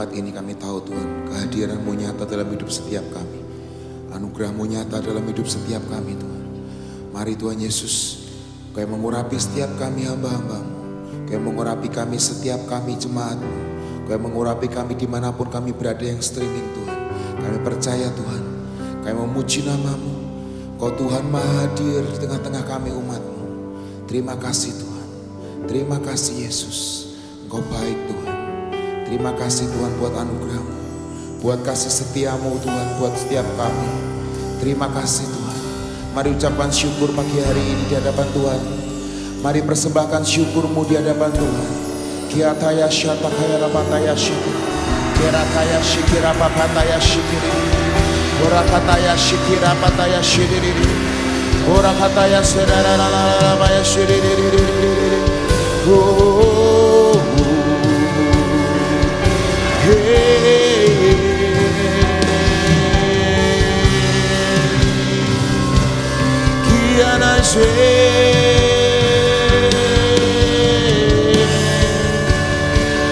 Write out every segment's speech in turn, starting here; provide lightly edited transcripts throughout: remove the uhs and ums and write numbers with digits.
saat ini kami tahu Tuhan, kehadiran-Mu nyata dalam hidup setiap kami. Anugerah-Mu nyata dalam hidup setiap kami Tuhan. Mari Tuhan Yesus, Kau yang mengurapi setiap kami hamba-hamba-Mu. Kau yang mengurapi kami setiap kami jemaat-Mu. Kau yang mengurapi kami dimanapun kami berada yang streaming Tuhan. Kami percaya Tuhan, Kau yang memuji nama-Mu. Kau Tuhan Maha hadir di tengah-tengah kami umat-Mu. Terima kasih Tuhan. Terima kasih Yesus. Engkau baik Tuhan. Terima kasih Tuhan buat anugerah-Mu, buat kasih setia-Mu Tuhan buat setiap kami. Terima kasih Tuhan. Mari ucapkan syukur pagi hari ini di hadapan Tuhan. Mari persembahkan syukur-Mu di hadapan Tuhan. Kiataya syatakaya rapataya syikir, kirataya syikir rapataya syikir, orakataya syikir rapataya syikir, orakataya serararararabaya syikir.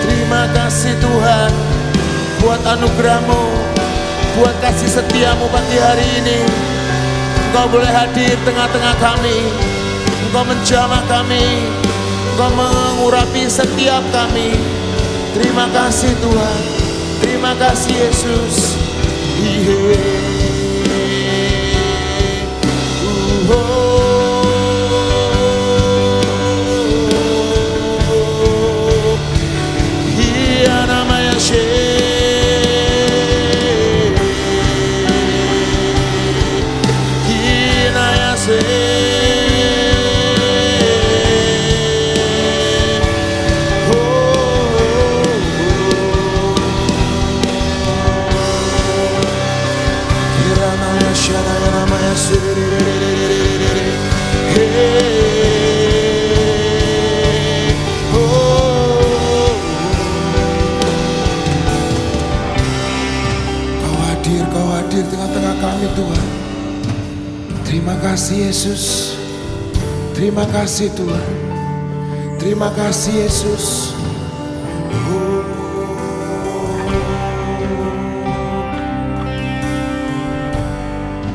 Terima kasih Tuhan buat anugerah-Mu, buat kasih setia-Mu pagi hari ini. Engkau boleh hadir tengah-tengah kami, Engkau menjamah kami, Engkau mengurapi setiap kami. Terima kasih Tuhan, terima kasih Yesus. Kau hadir tengah-tengah kami Tuhan. Terima kasih Yesus. Terima kasih Tuhan. Terima kasih Yesus.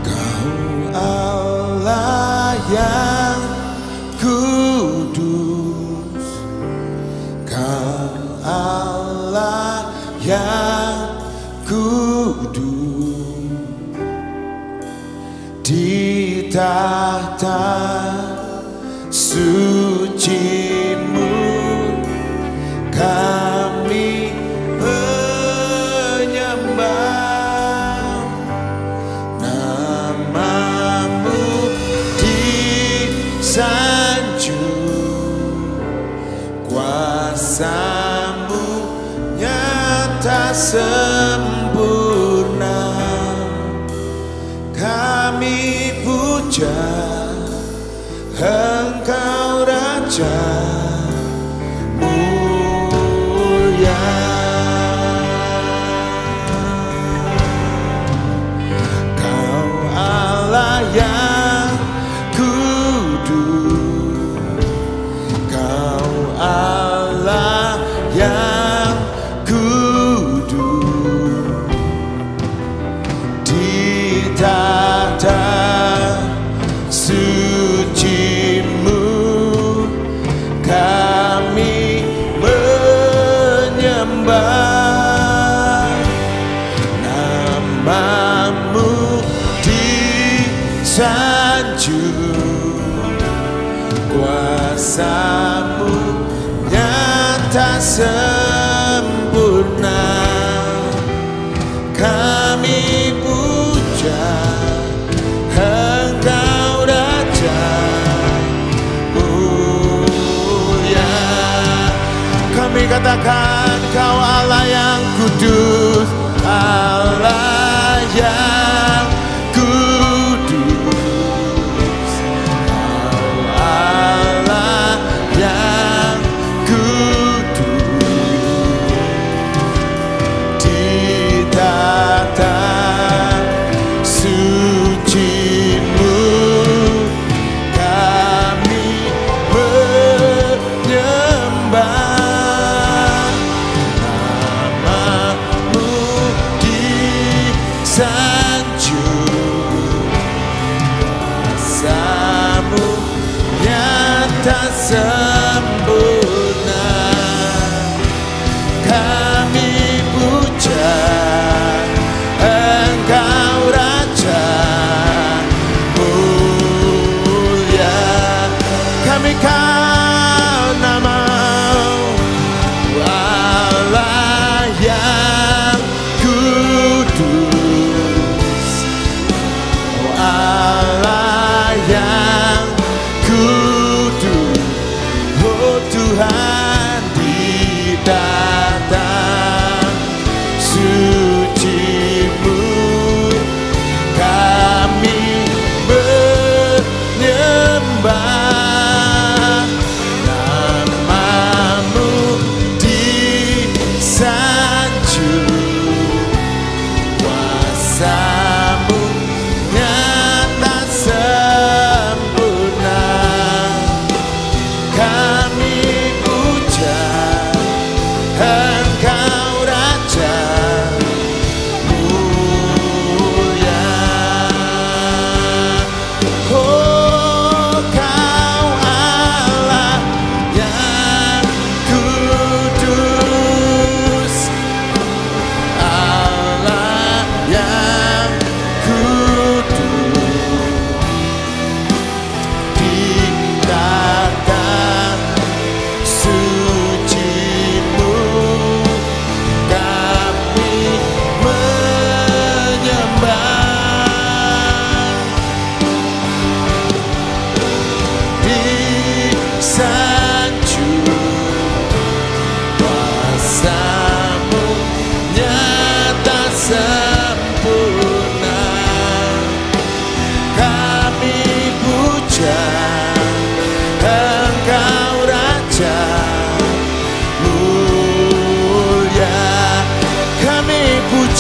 Kau Allah yang kudus, Kau Allah yang kudus. Di tahta suci-Mu kami menyembah, nama-Mu disanjung, kuasa-Mu nyata sempurna. Kami puja Engkau Raja mulia. Kau Allah yang kudus, Kau Allah yang kudus. Di tahta suci-Mu kami menyembah, nama-Mu disanjung, kuasa-Mu nyata sempurna. Kami puja Engkau Raja mulia. Kami katakan Kau Allah yang kudus, Allah yang kudus, Kau Allah yang kudus. Di tahta suci-Mu kami menyembah, nama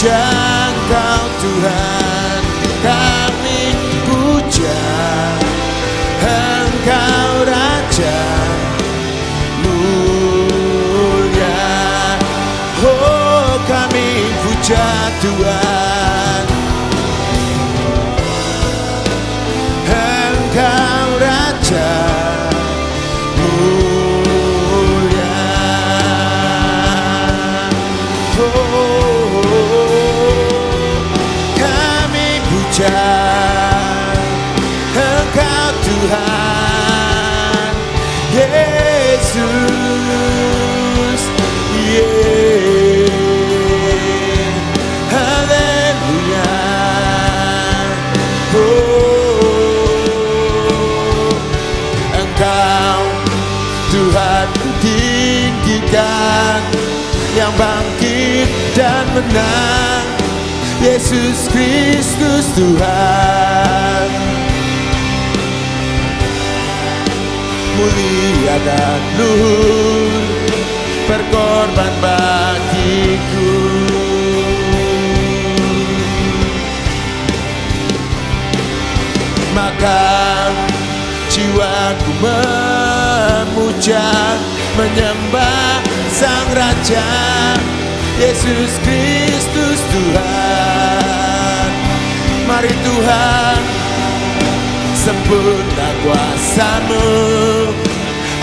puja Engkau Tuhan, kami puja Engkau Raja mulia. Oh, kami puja Tuhan, Engkau Raja mulia. Oh, kami puja Engkau Tuhan Yesus, yeah. Haleluya. Oh, Engkau Tuhan tinggikan, yang bangkit dan menang, Yesus Kristus Tuhan. Mulia dan luhur, berkorban bagiku. Maka jiwaku memuja, menyembah Sang Raja, Yesus Kristus Tuhan. Mari Tuhan, sempurna kuasa-Mu,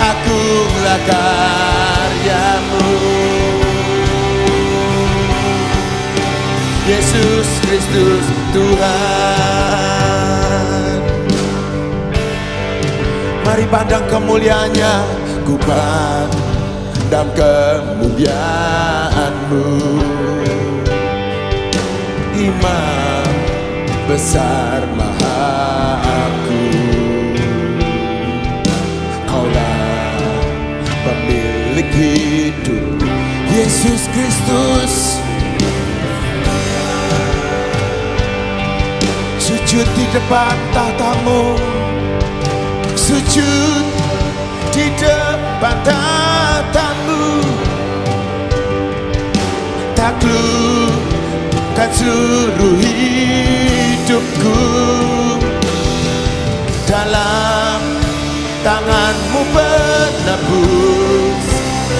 agunglah karya-Mu. Yesus Kristus Tuhan. Mari pandang kemuliaannya, ku pandang kemuliaan-Mu. Imam besar Maha Agung, Kaulah pemilik hidup, Yesus Kristus. Sujud di depan tahta-Mu, sujud di depan tahta-Mu, taklukkan seluruh hidupku. Dalam tangan-Mu penebus,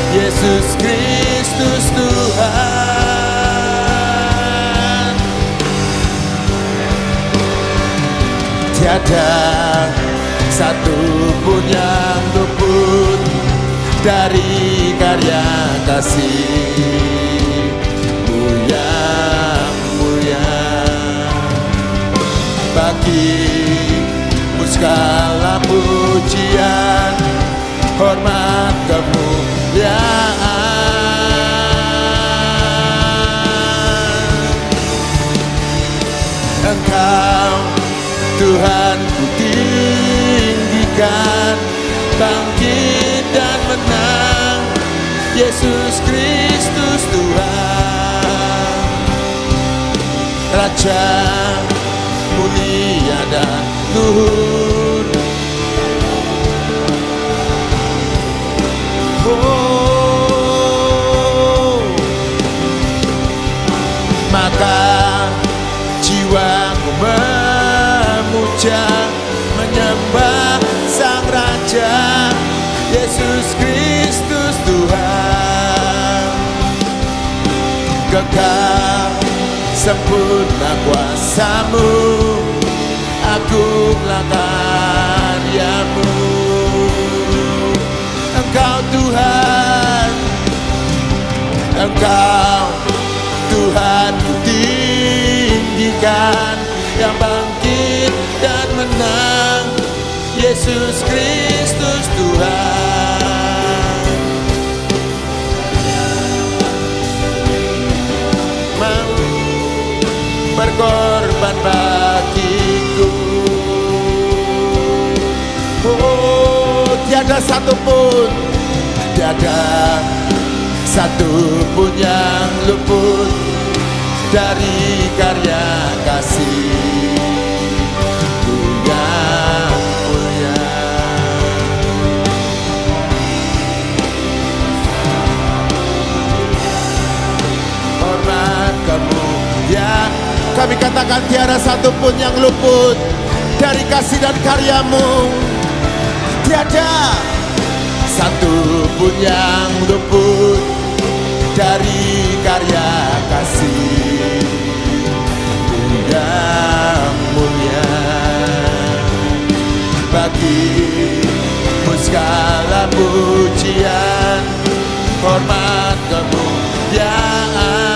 Yesus Kristus Tuhan. Tiada satu pun yang luput dari karya kasih-Mu yang mulia. Bagi-Mu segala pujian, hormat, kemuliaan. Engkau Tuhan ku tinggikan, bangkit dan menang, Yesus Kristus Tuhan. Raja mulia dan luhur. Oh, maka jiwaku memuja, menyembah Sang Raja, Yesus Kristus Tuhan. Kekal sempurna kuasa-Mu, agunglah karya-Mu. Engkau Tuhan, Engkau Tuhan ku tinggikan, yang bangkit dan menang, Yesus Kristus Tuhan. Mau berkorban bagiku. Oh, tiada satupun yang luput dari karya kasih-Mu yang mulia. Hormat, kemuliaan. Kami katakan tiada satupun yang luput dari kasih dan karya-Mu. Tiada satupun yang luput dari karya kasih yang mulia. Bagi-Mu segala pujian, hormat, kemuliaan.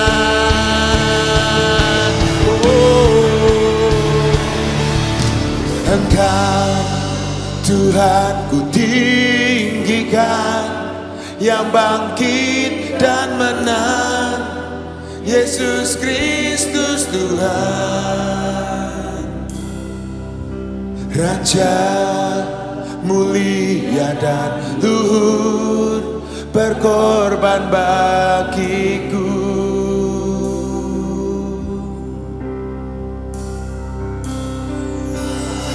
Engkau Tuhan ku tinggikan, yang bangkit dan menang, Yesus Kristus Tuhan. Raja mulia dan luhur, berkorban bagiku.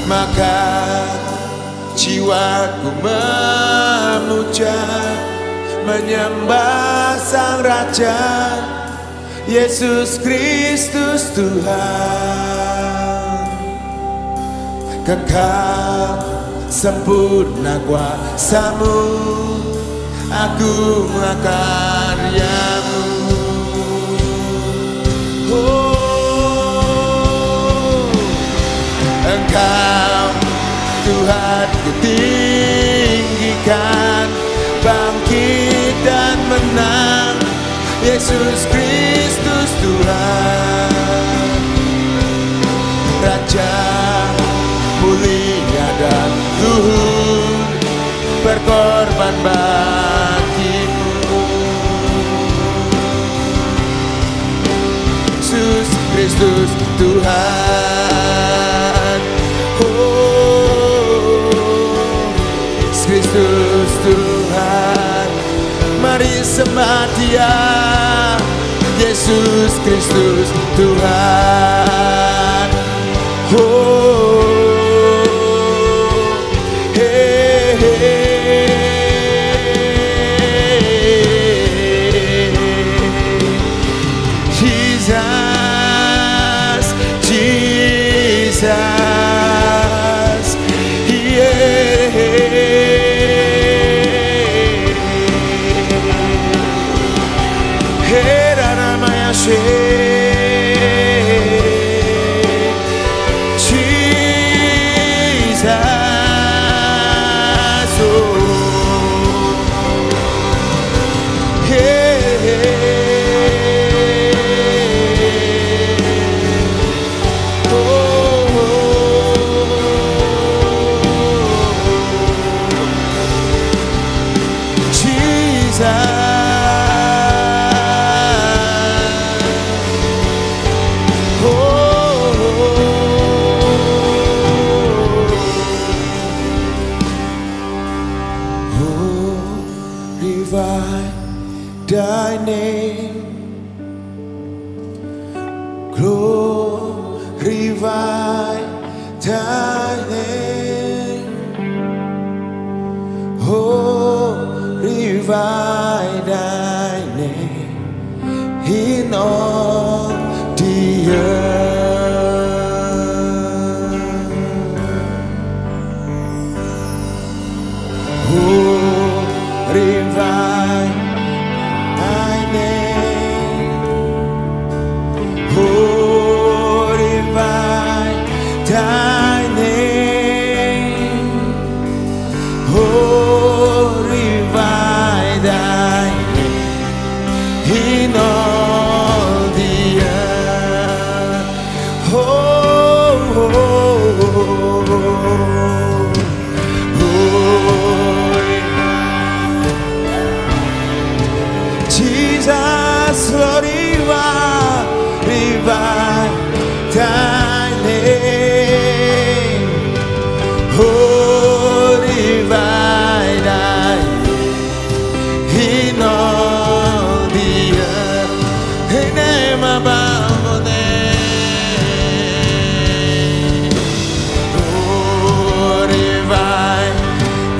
Maka jiwaku memuja, menyembah Sang Raja, Yesus Kristus Tuhan. Kekal sempurna kuasa-Mu, agung karya-Mu. Engkau Tuhan ku tinggikan, bangkit dan menang, Yesus Kristus Tuhan. Raja mulia dan luhur, berkorban bagimu. Yesus Kristus Tuhan. Kristus Tuhan, mari sembah Dia, Yesus Kristus Tuhan. Jesus, Jesus. Thy name, glorify Thy name, glorify Thy name in all the earth. Glorify Thy name, glorify Thy name in all the earth. Jesus, glorify Thy name, glorify Thy name in all the earth. Hey, name above all name, glorify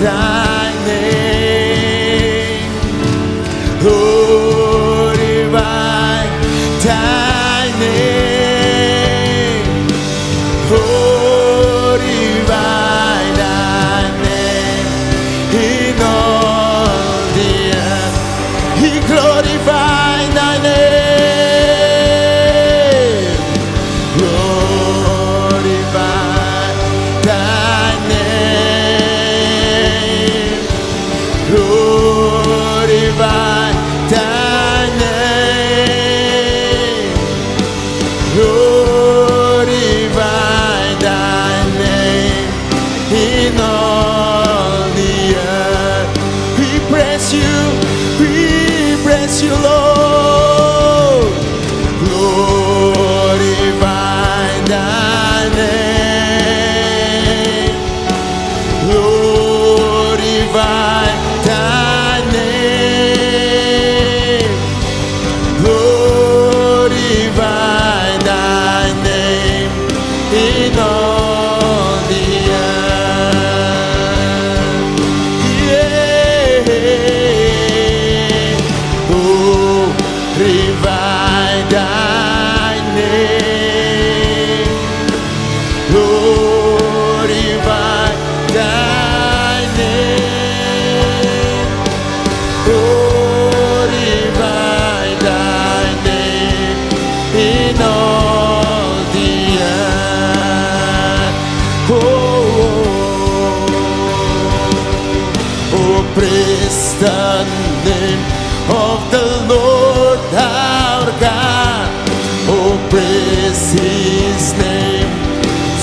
Thy name, glorify Thy name.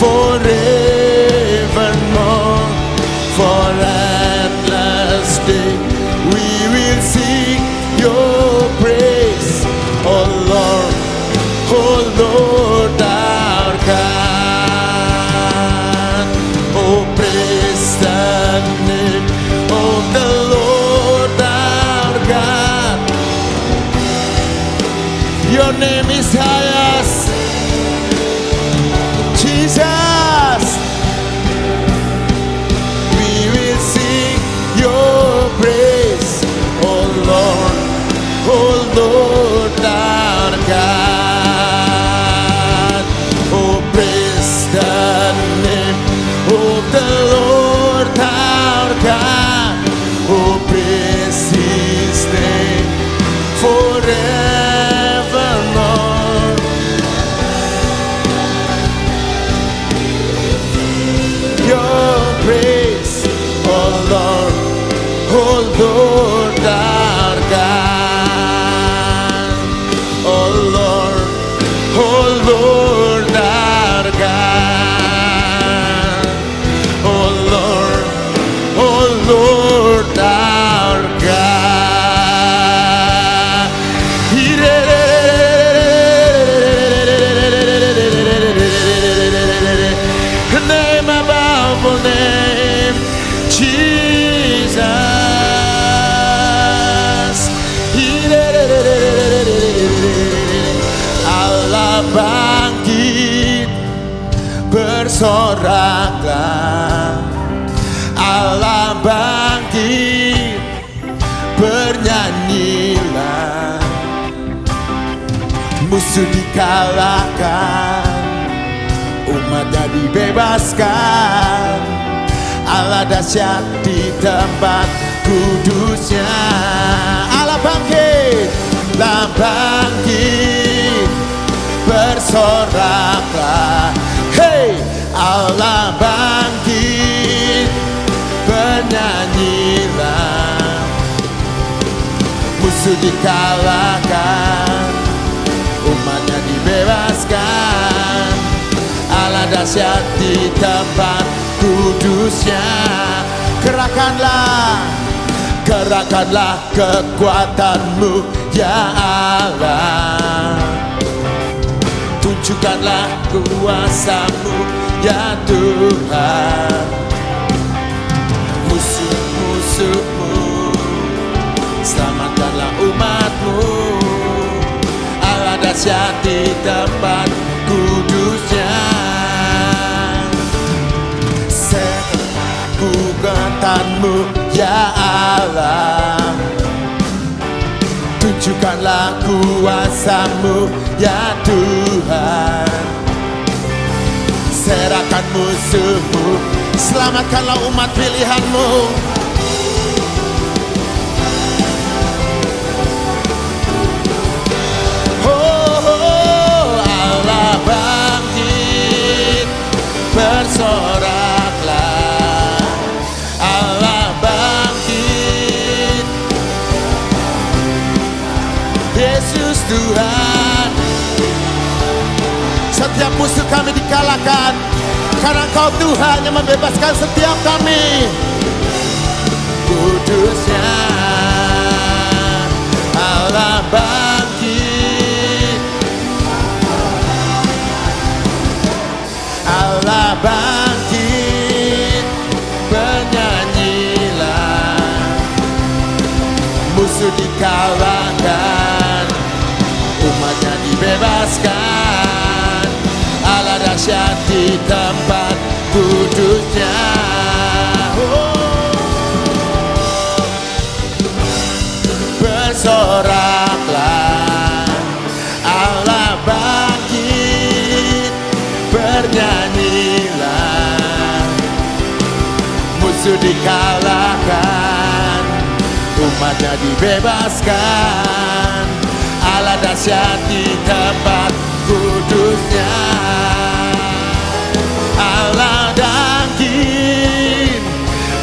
forevermore. For at last day we will sing your praise, oh Lord, our God. Oh, praise the name of the Lord our God. Your name is highest, Jesus. We will sing your praise, oh Lord, our God. Oh, praise the name of the Lord our God. Oh, praise His name forevermore. Your praise, oh Lord, our God. Oh Lord, our God. Oh Lord, our God. Name above all name, Jesus. Allah bangkit, bersoraklah. Allah bangkit, bernyanyilah. Musuh dikalahkan, umatnya dibebaskan. Allah dahsyat di tempat kudusnya. Allah bangkit, bersoraklah. Hey, Allah bangkit, bernyanyilah. Musuh dikalahkan, umatnya dibebaskan. Allah dahsyat di tempat kudusnya. Kerahkanlah kekuatanmu ya Allah. Tunjukkanlah kuasamu ya Tuhan. Musuh-musuhmu, selamatkanlah umatmu. Allah dahsyat di tempat kudusnya. Kekuatanmu ya Allah. Tunjukkanlah kuasamu ya Tuhan. Serahkan musuhmu, selamatkanlah umat pilihanmu. Oh, Allah bangkit, bersoraklah. Allah bangkit, Yesus Tuhan. Setiap musuh kami dikalahkan, karena Engkau Tuhan yang membebaskan setiap kami. Kudusnya Allah bangkit, Allah bangkit, bernyanyilah. Musuh dikalahkan, umatnya dibebaskan. Allah dahsyat di tempat kudusnya. Bersoraklah, Allah bangkit, bernyanyilah. Musuh dikalahkan, umatnya dibebaskan. Allah dahsyat di tempat kudusnya. Allah bangkit,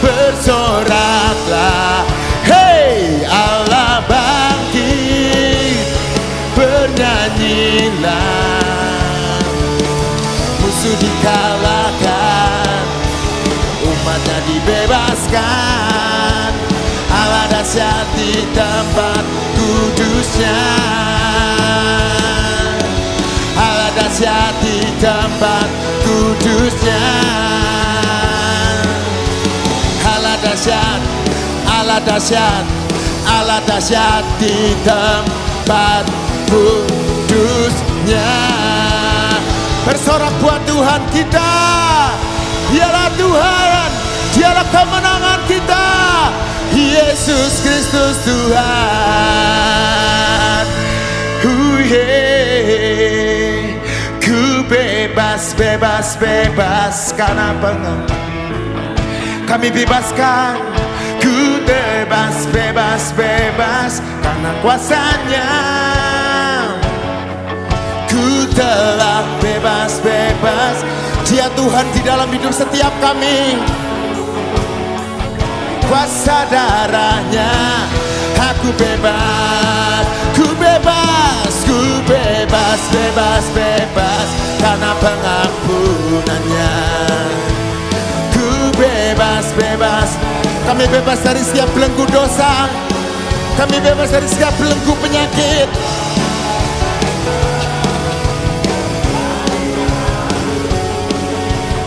bersoraklah. Hey, Allah bangkit, bernyanyilah. musuh dikalahkan, umatnya dibebaskan. Allah dahsyat di tempat kudusnya, Allah dahsyat di tempat kudusnya. Allah dahsyat, Allah dahsyat, Allah dahsyat di tempat kudusnya. Bersorak buat Tuhan kita, dialah Tuhan, dialah kemenangan kita, Yesus Kristus Tuhan. Ku bebas, bebas, bebas karena pengaruh. Kami bebaskan, ku bebas, bebas, bebas karena kuasanya. Ku telah bebas, bebas. Dia Tuhan di dalam hidup setiap kami. Kuasa darahnya, aku bebas, ku bebas, ku bebas, bebas, bebas karena pengampunannya. Ku bebas, bebas. Kami bebas dari setiap belenggu dosa, kami bebas dari setiap belenggu penyakit.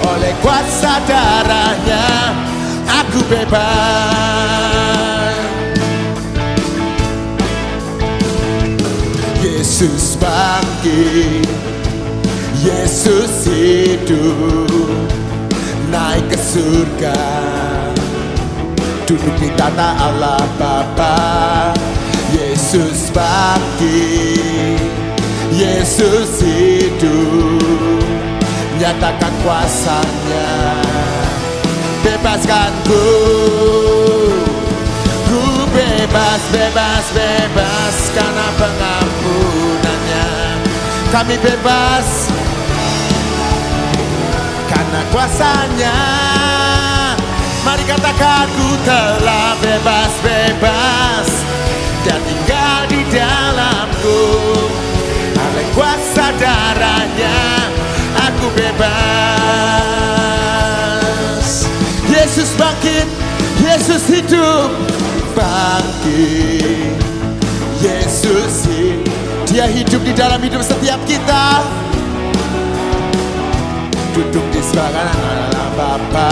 Oleh kuasa darahnya, aku bebas. Yesus bangkit, Yesus hidup, naik ke surga, duduk di tata Allah Bapa. Yesus bangkit, Yesus hidup, nyatakan kuasanya. Bebaskan ku bebas, bebas, bebas karena pengampunannya. Kami bebas karena kuasanya. Mari katakan, ku telah bebas, bebas, dan tinggal di dalamku. Oleh kuasa darahnya, aku bebas. Yesus bangkit, Yesus hidup, bangkit. Yesus hidup, Dia hidup di dalam hidup setiap kita. Duduk di sebelah kanan Allah Bapa.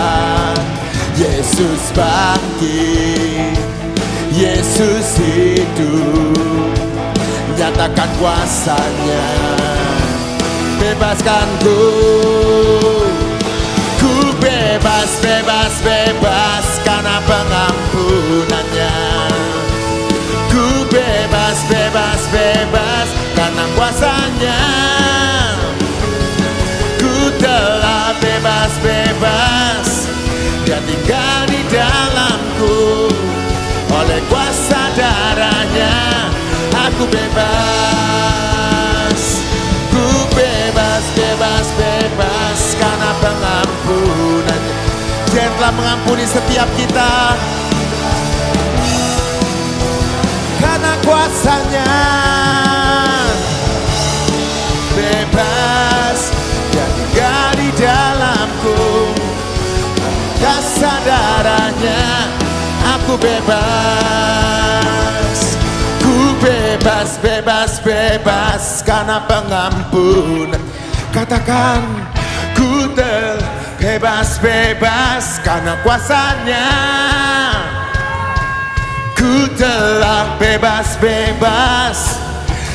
Yesus bangkit, Yesus hidup, nyatakan kuasanya. Bebaskan ku bebas, bebas, bebas karena pengampunannya. Ku bebas, bebas, bebas karena kuasanya. Ku telah bebas, bebas, Dia tinggal di dalamku. Oleh kuasa darahnya, aku bebas. Ku bebas, bebas, bebas karena pengampunan. Dia telah mengampuni setiap kita. Karena kuasanya bebas, Dia tinggal di dalamku. Kuasa darahnya, aku bebas. Ku bebas, bebas, bebas karena pengampunan. Katakan, ku bebas, bebas karena kuasanya. Ku telah bebas, bebas,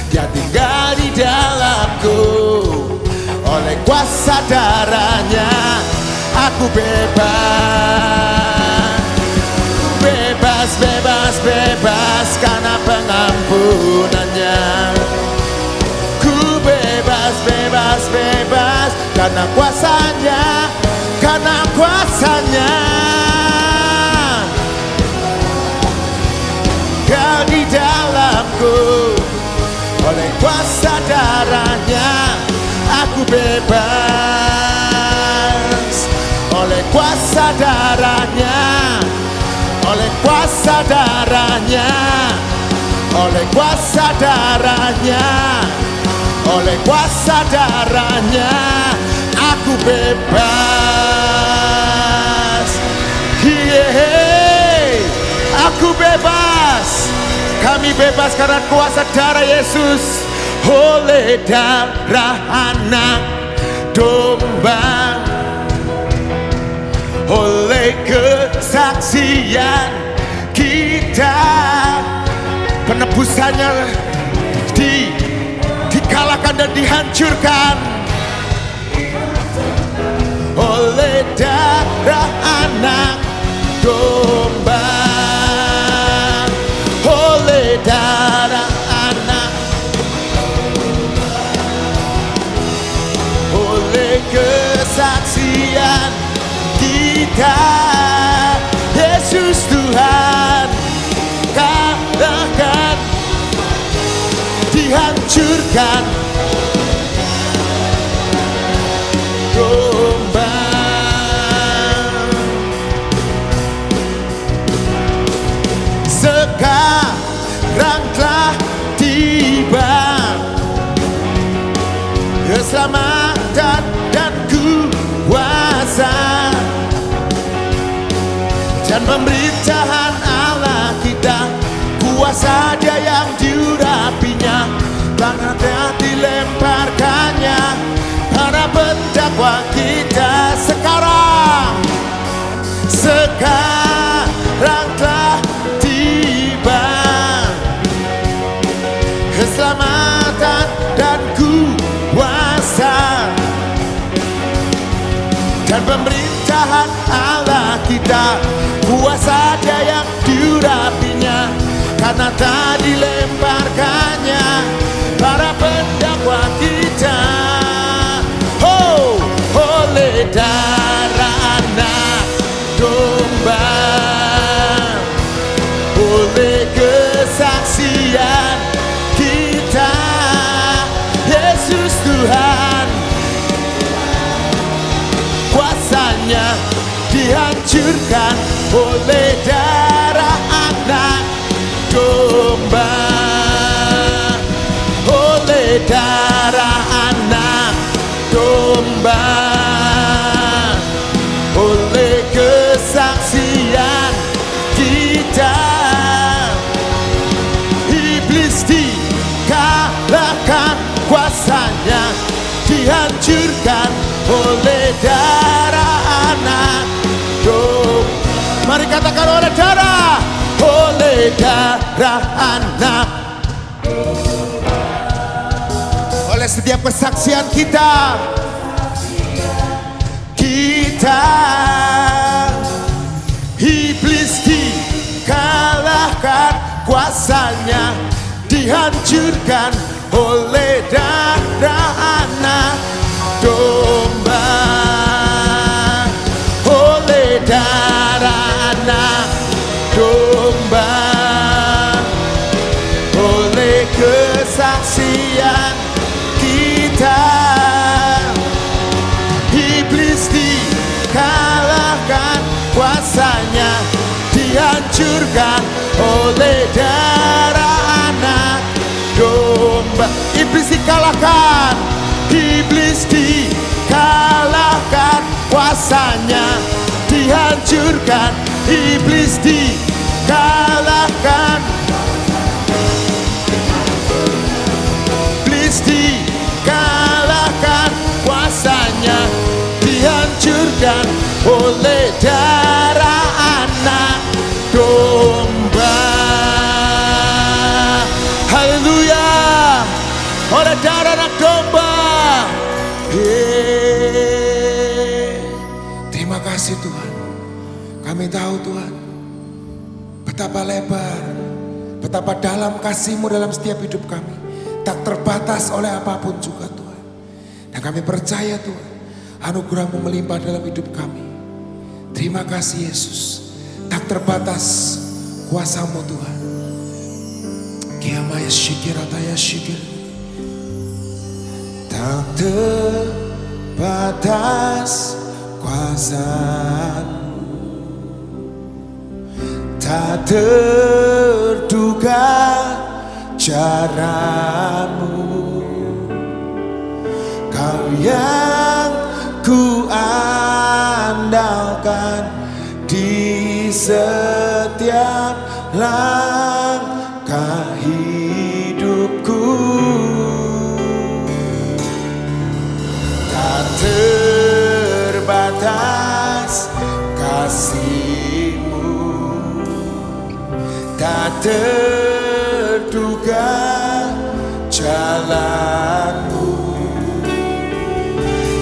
Dia tinggal di dalamku. Oleh kuasa darahnya, aku bebas. Bebas, bebas, bebas karena pengampunannya. Ku bebas, bebas, bebas karena kuasanya. Karena kuasanya, Kau di dalamku. Oleh kuasa darahnya, aku bebas. Oleh kuasa darahnya, oleh kuasa darahnya, oleh kuasa darahnya, oleh kuasa darahnya, aku bebas. Yeah. Aku bebas. Kami bebas karena kuasa darah Yesus. Oleh darah anak domba, oleh kesaksian kita, penebusannya dikalahkan dan dihancurkan. Oleh darah anak domba, oleh darah anak, oleh kesaksian kita, Yesus Tuhan kalahkan, dihancurkan domba. Sekarang telah tiba keselamatan dan kuasa dan pemerintahan Allah kita. Kuasa Dia yang diurapinya, tangannya dilemparkannya para pendakwa kita. Sekarang telah tiba keselamatan dan kuasa dan pemerintahan Allah kita. Kuasa Dia yang diurapinya, karena tak dilemparkannya para pendakwa kita. Oh, oleh darah anak domba, oleh kesaksian kita, Yesus Tuhan kuasanya dihancurkan. Oleh darah anak domba, oleh darah anak domba, oleh kesaksian kita, iblis dikalahkan, kuasanya dihancurkan. Oleh darah anak domba, mari katakan oleh darah anak, oleh setiap kesaksian kita, iblis dikalahkan, kuasanya dihancurkan. Oleh darah anak domba, oleh darah anak domba, oleh kesaksian kita, iblis dikalahkan, kuasanya dihancurkan. Oleh darah anak domba, iblis dikalahkan, iblis dikalahkan, kuasanya dihancurkan. Iblis dikalahkan, iblis dikalahkan, kuasanya dihancurkan. Oleh darah anak domba. Haleluya, oleh darah anak domba. Terima kasih Tuhan. Kami tahu Tuhan betapa lebar, betapa dalam kasih-Mu dalam setiap hidup kami. Tak terbatas oleh apapun juga Tuhan. Dan kami percaya Tuhan, anugerah-Mu melimpah dalam hidup kami. Terima kasih Yesus. Tak terbatas kuasa-Mu Tuhan. Kiamaya syikir ataya syikir. Tak terbatas kuasa-Mu, tak terduga cara-Mu. Kau yang ku setiap langkah hidupku. Tak terbatas kasih-Mu, tak terduga jalan-Mu.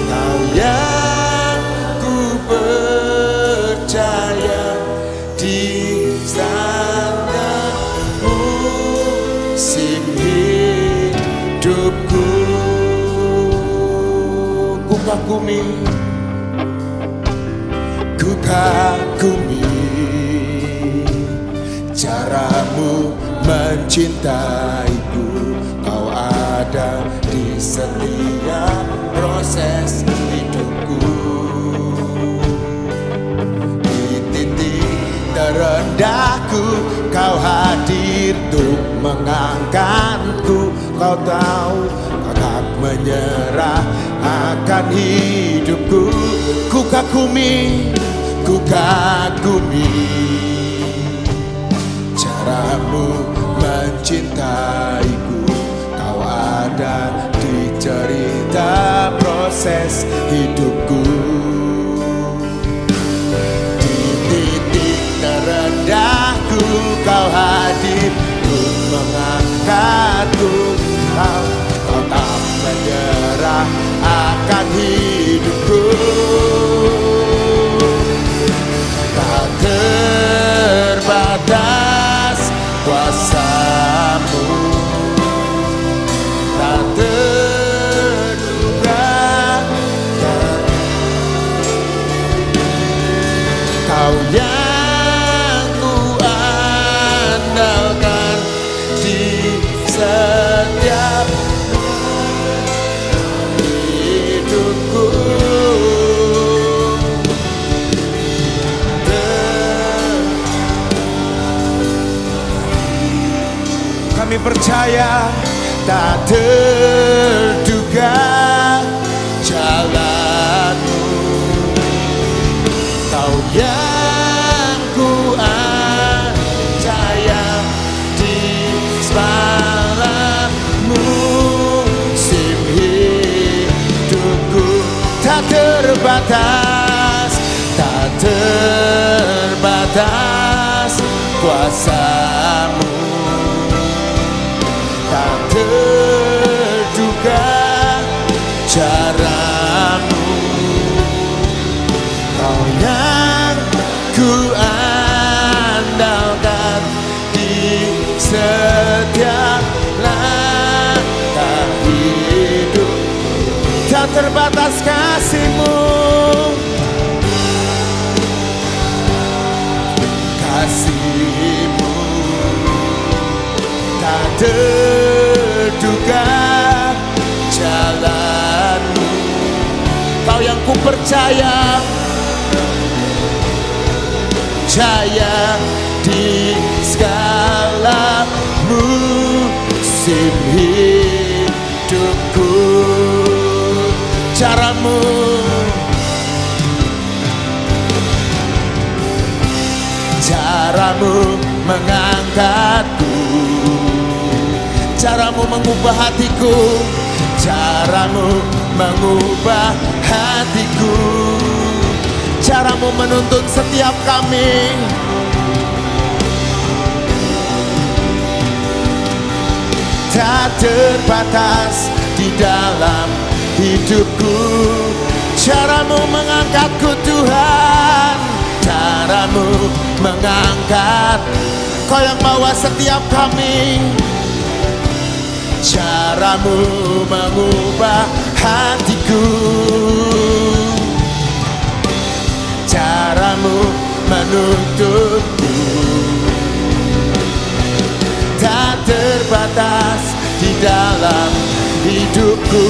Kau yang ku percaya di sana musim hidupku. Ku kagumi cara-Mu mencintaiku. Kau ada di setiap proses hidupku. Di titik terendahku Kau hadir untuk mengangkatku. Kau tahu Kau tak menyerah akan hidupku. Ku kagumi cara-Mu mencintaiku. Kau ada di cerita proses hidupku. Di titik terendahku Kau hadir untuk mengangkatku. Kau tak menyerah akan hidupku. Tak terbatas kuasa-Mu, tak terduga. Kau yang ku andalkan di setiap hidupku. Kami percaya tak terduga jalan-Mu. Kau yang ku percaya di segala musim hidupku. Tak terbatas kuasa-Mu, tak terduga cara-Mu. Kau yang ku andalkan di setiap langkah hidup. Tak terbatas kasih-Mu, kasih-Mu tak terduga jalan-Mu. Kau yang ku percaya di segala musim hidupku. Cara-Mu mengangkatku, cara-Mu mengubah hatiku, cara-Mu mengubah hatiku, cara-Mu menuntun setiap kami. Tak terbatas di dalam hidupku, cara-Mu mengangkatku Tuhan, cara-Mu mengangkat. Kau yang bawa setiap kami, cara-Mu mengubah hatiku, cara-Mu menuntunku. Tak terbatas di dalam hidupku.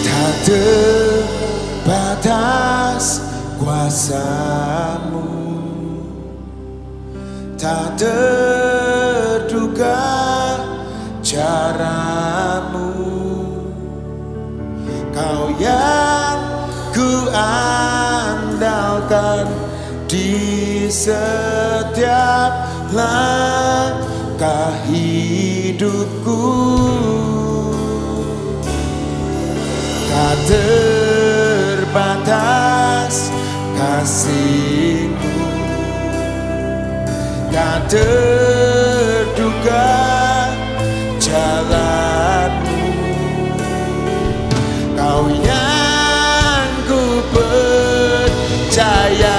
Tak terbatas kuasa-Mu, tak terduga cara-Mu. Kau Kau yang ku andalkan di setiap langkah hidupku. Tak terbatas kasih-Mu, tak terduga jalan-Mu. Kau yang ku percaya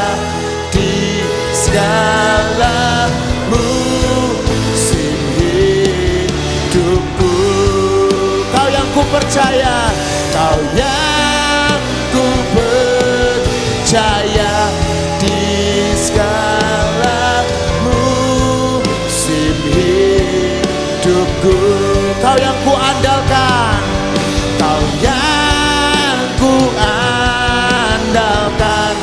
di segala musim hidupku. Kau yang ku percaya, Kau yang ku percaya di segala musim hidupku. Kau yang ku andalkan, Kau yang ku andalkan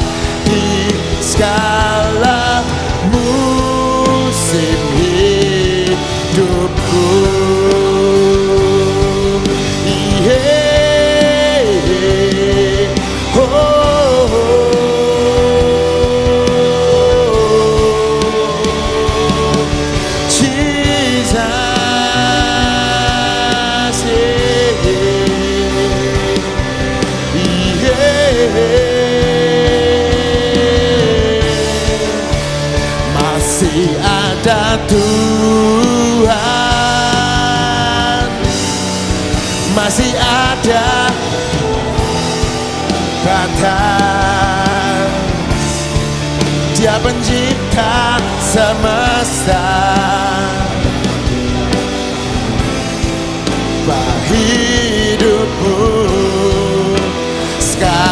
di segala musim hidupku. Masih ada Tuhan, masih ada batas. Dia pencipta semesta, hidupmu sekarang.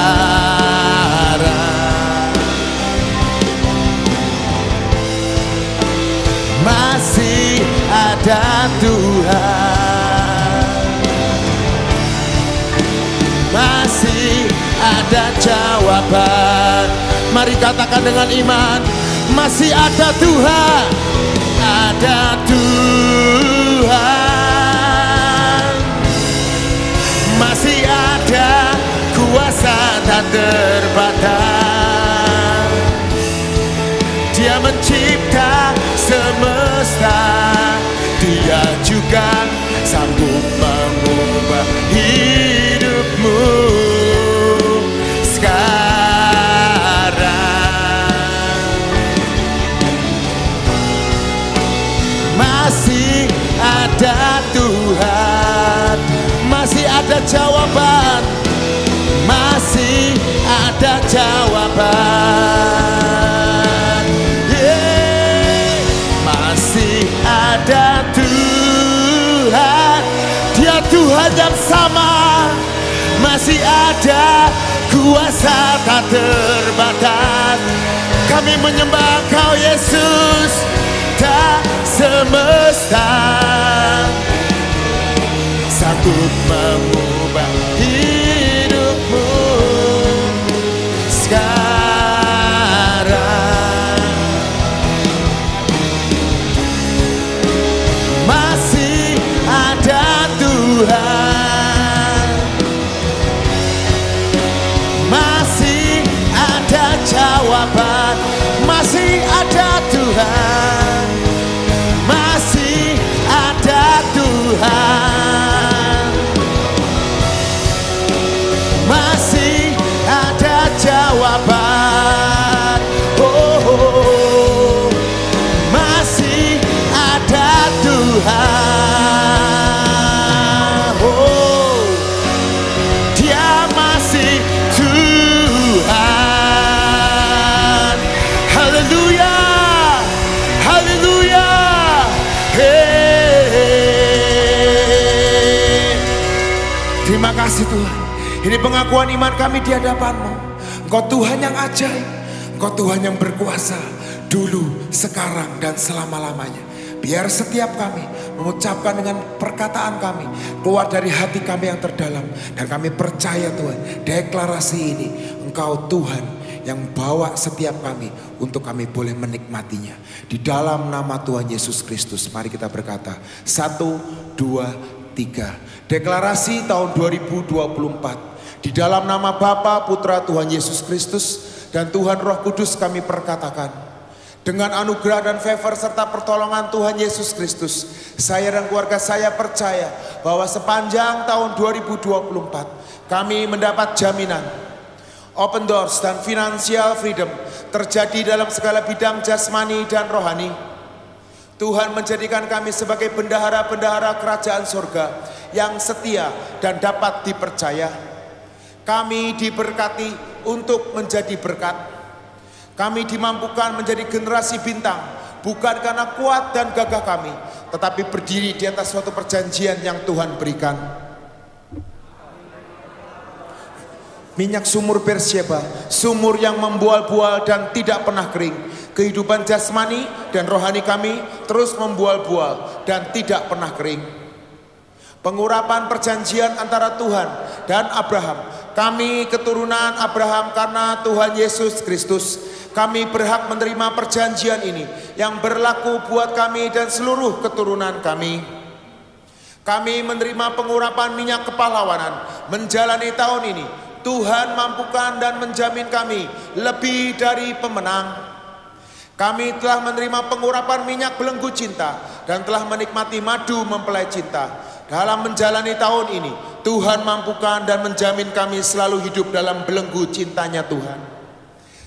Masih ada Tuhan, masih ada jawaban. Mari katakan dengan iman, masih ada Tuhan, ada Tuhan. Masih ada kuasa tak terbatas. Dia mencipta semesta, Dia juga sanggup mengubah hidupmu sekarang. Masih ada Tuhan, masih ada jawaban, masih ada jawaban. Masih ada Tuhan, Dia Tuhan yang sama. Masih ada kuasa tak terbatas. Kami menyembah Kau Yesus, tak semesta sanggup mengubah hidupmu sekarang. Masih ada Tuhan, masih ada jawaban, masih ada Tuhan, masih ada Tuhan, masih ada jawaban. Oh, masih ada Tuhan. Oh, Dia masih Tuhan. Haleluya, haleluya. Terima kasih Tuhan. Ini pengakuan iman kami di hadapan-Mu. Engkau Tuhan yang ajaib, Engkau Tuhan yang berkuasa, dulu, sekarang, dan selama-lamanya. Biar setiap kami mengucapkan dengan perkataan kami, keluar dari hati kami yang terdalam. Dan kami percaya Tuhan, deklarasi ini, Engkau Tuhan yang bawa setiap kami untuk kami boleh menikmatinya. Di dalam nama Tuhan Yesus Kristus, mari kita berkata, 1, 2, 3. Deklarasi tahun 2024. Di dalam nama Bapa, Putra, Tuhan Yesus Kristus, dan Tuhan Roh Kudus kami perkatakan, dengan anugerah dan favor serta pertolongan Tuhan Yesus Kristus, saya dan keluarga saya percaya bahwa sepanjang tahun 2024 kami mendapat jaminan open doors dan financial freedom terjadi dalam segala bidang jasmani dan rohani. Tuhan menjadikan kami sebagai bendahara-bendahara kerajaan surga yang setia dan dapat dipercaya. Kami diberkati untuk menjadi berkat. Kami dimampukan menjadi generasi bintang, bukan karena kuat dan gagah kami, tetapi berdiri di atas suatu perjanjian yang Tuhan berikan. Minyak sumur Beersheba, sumur yang membual-bual dan tidak pernah kering. Kehidupan jasmani dan rohani kami terus membual-bual dan tidak pernah kering. Pengurapan perjanjian antara Tuhan dan Abraham. Kami keturunan Abraham karena Tuhan Yesus Kristus. Kami berhak menerima perjanjian ini yang berlaku buat kami dan seluruh keturunan kami. Kami menerima pengurapan minyak kepahlawanan menjalani tahun ini. Tuhan mampukan dan menjamin kami lebih dari pemenang. Kami telah menerima pengurapan minyak belenggu cinta dan telah menikmati madu mempelai cinta. Dalam menjalani tahun ini, Tuhan mampukan dan menjamin kami selalu hidup dalam belenggu cintanya Tuhan.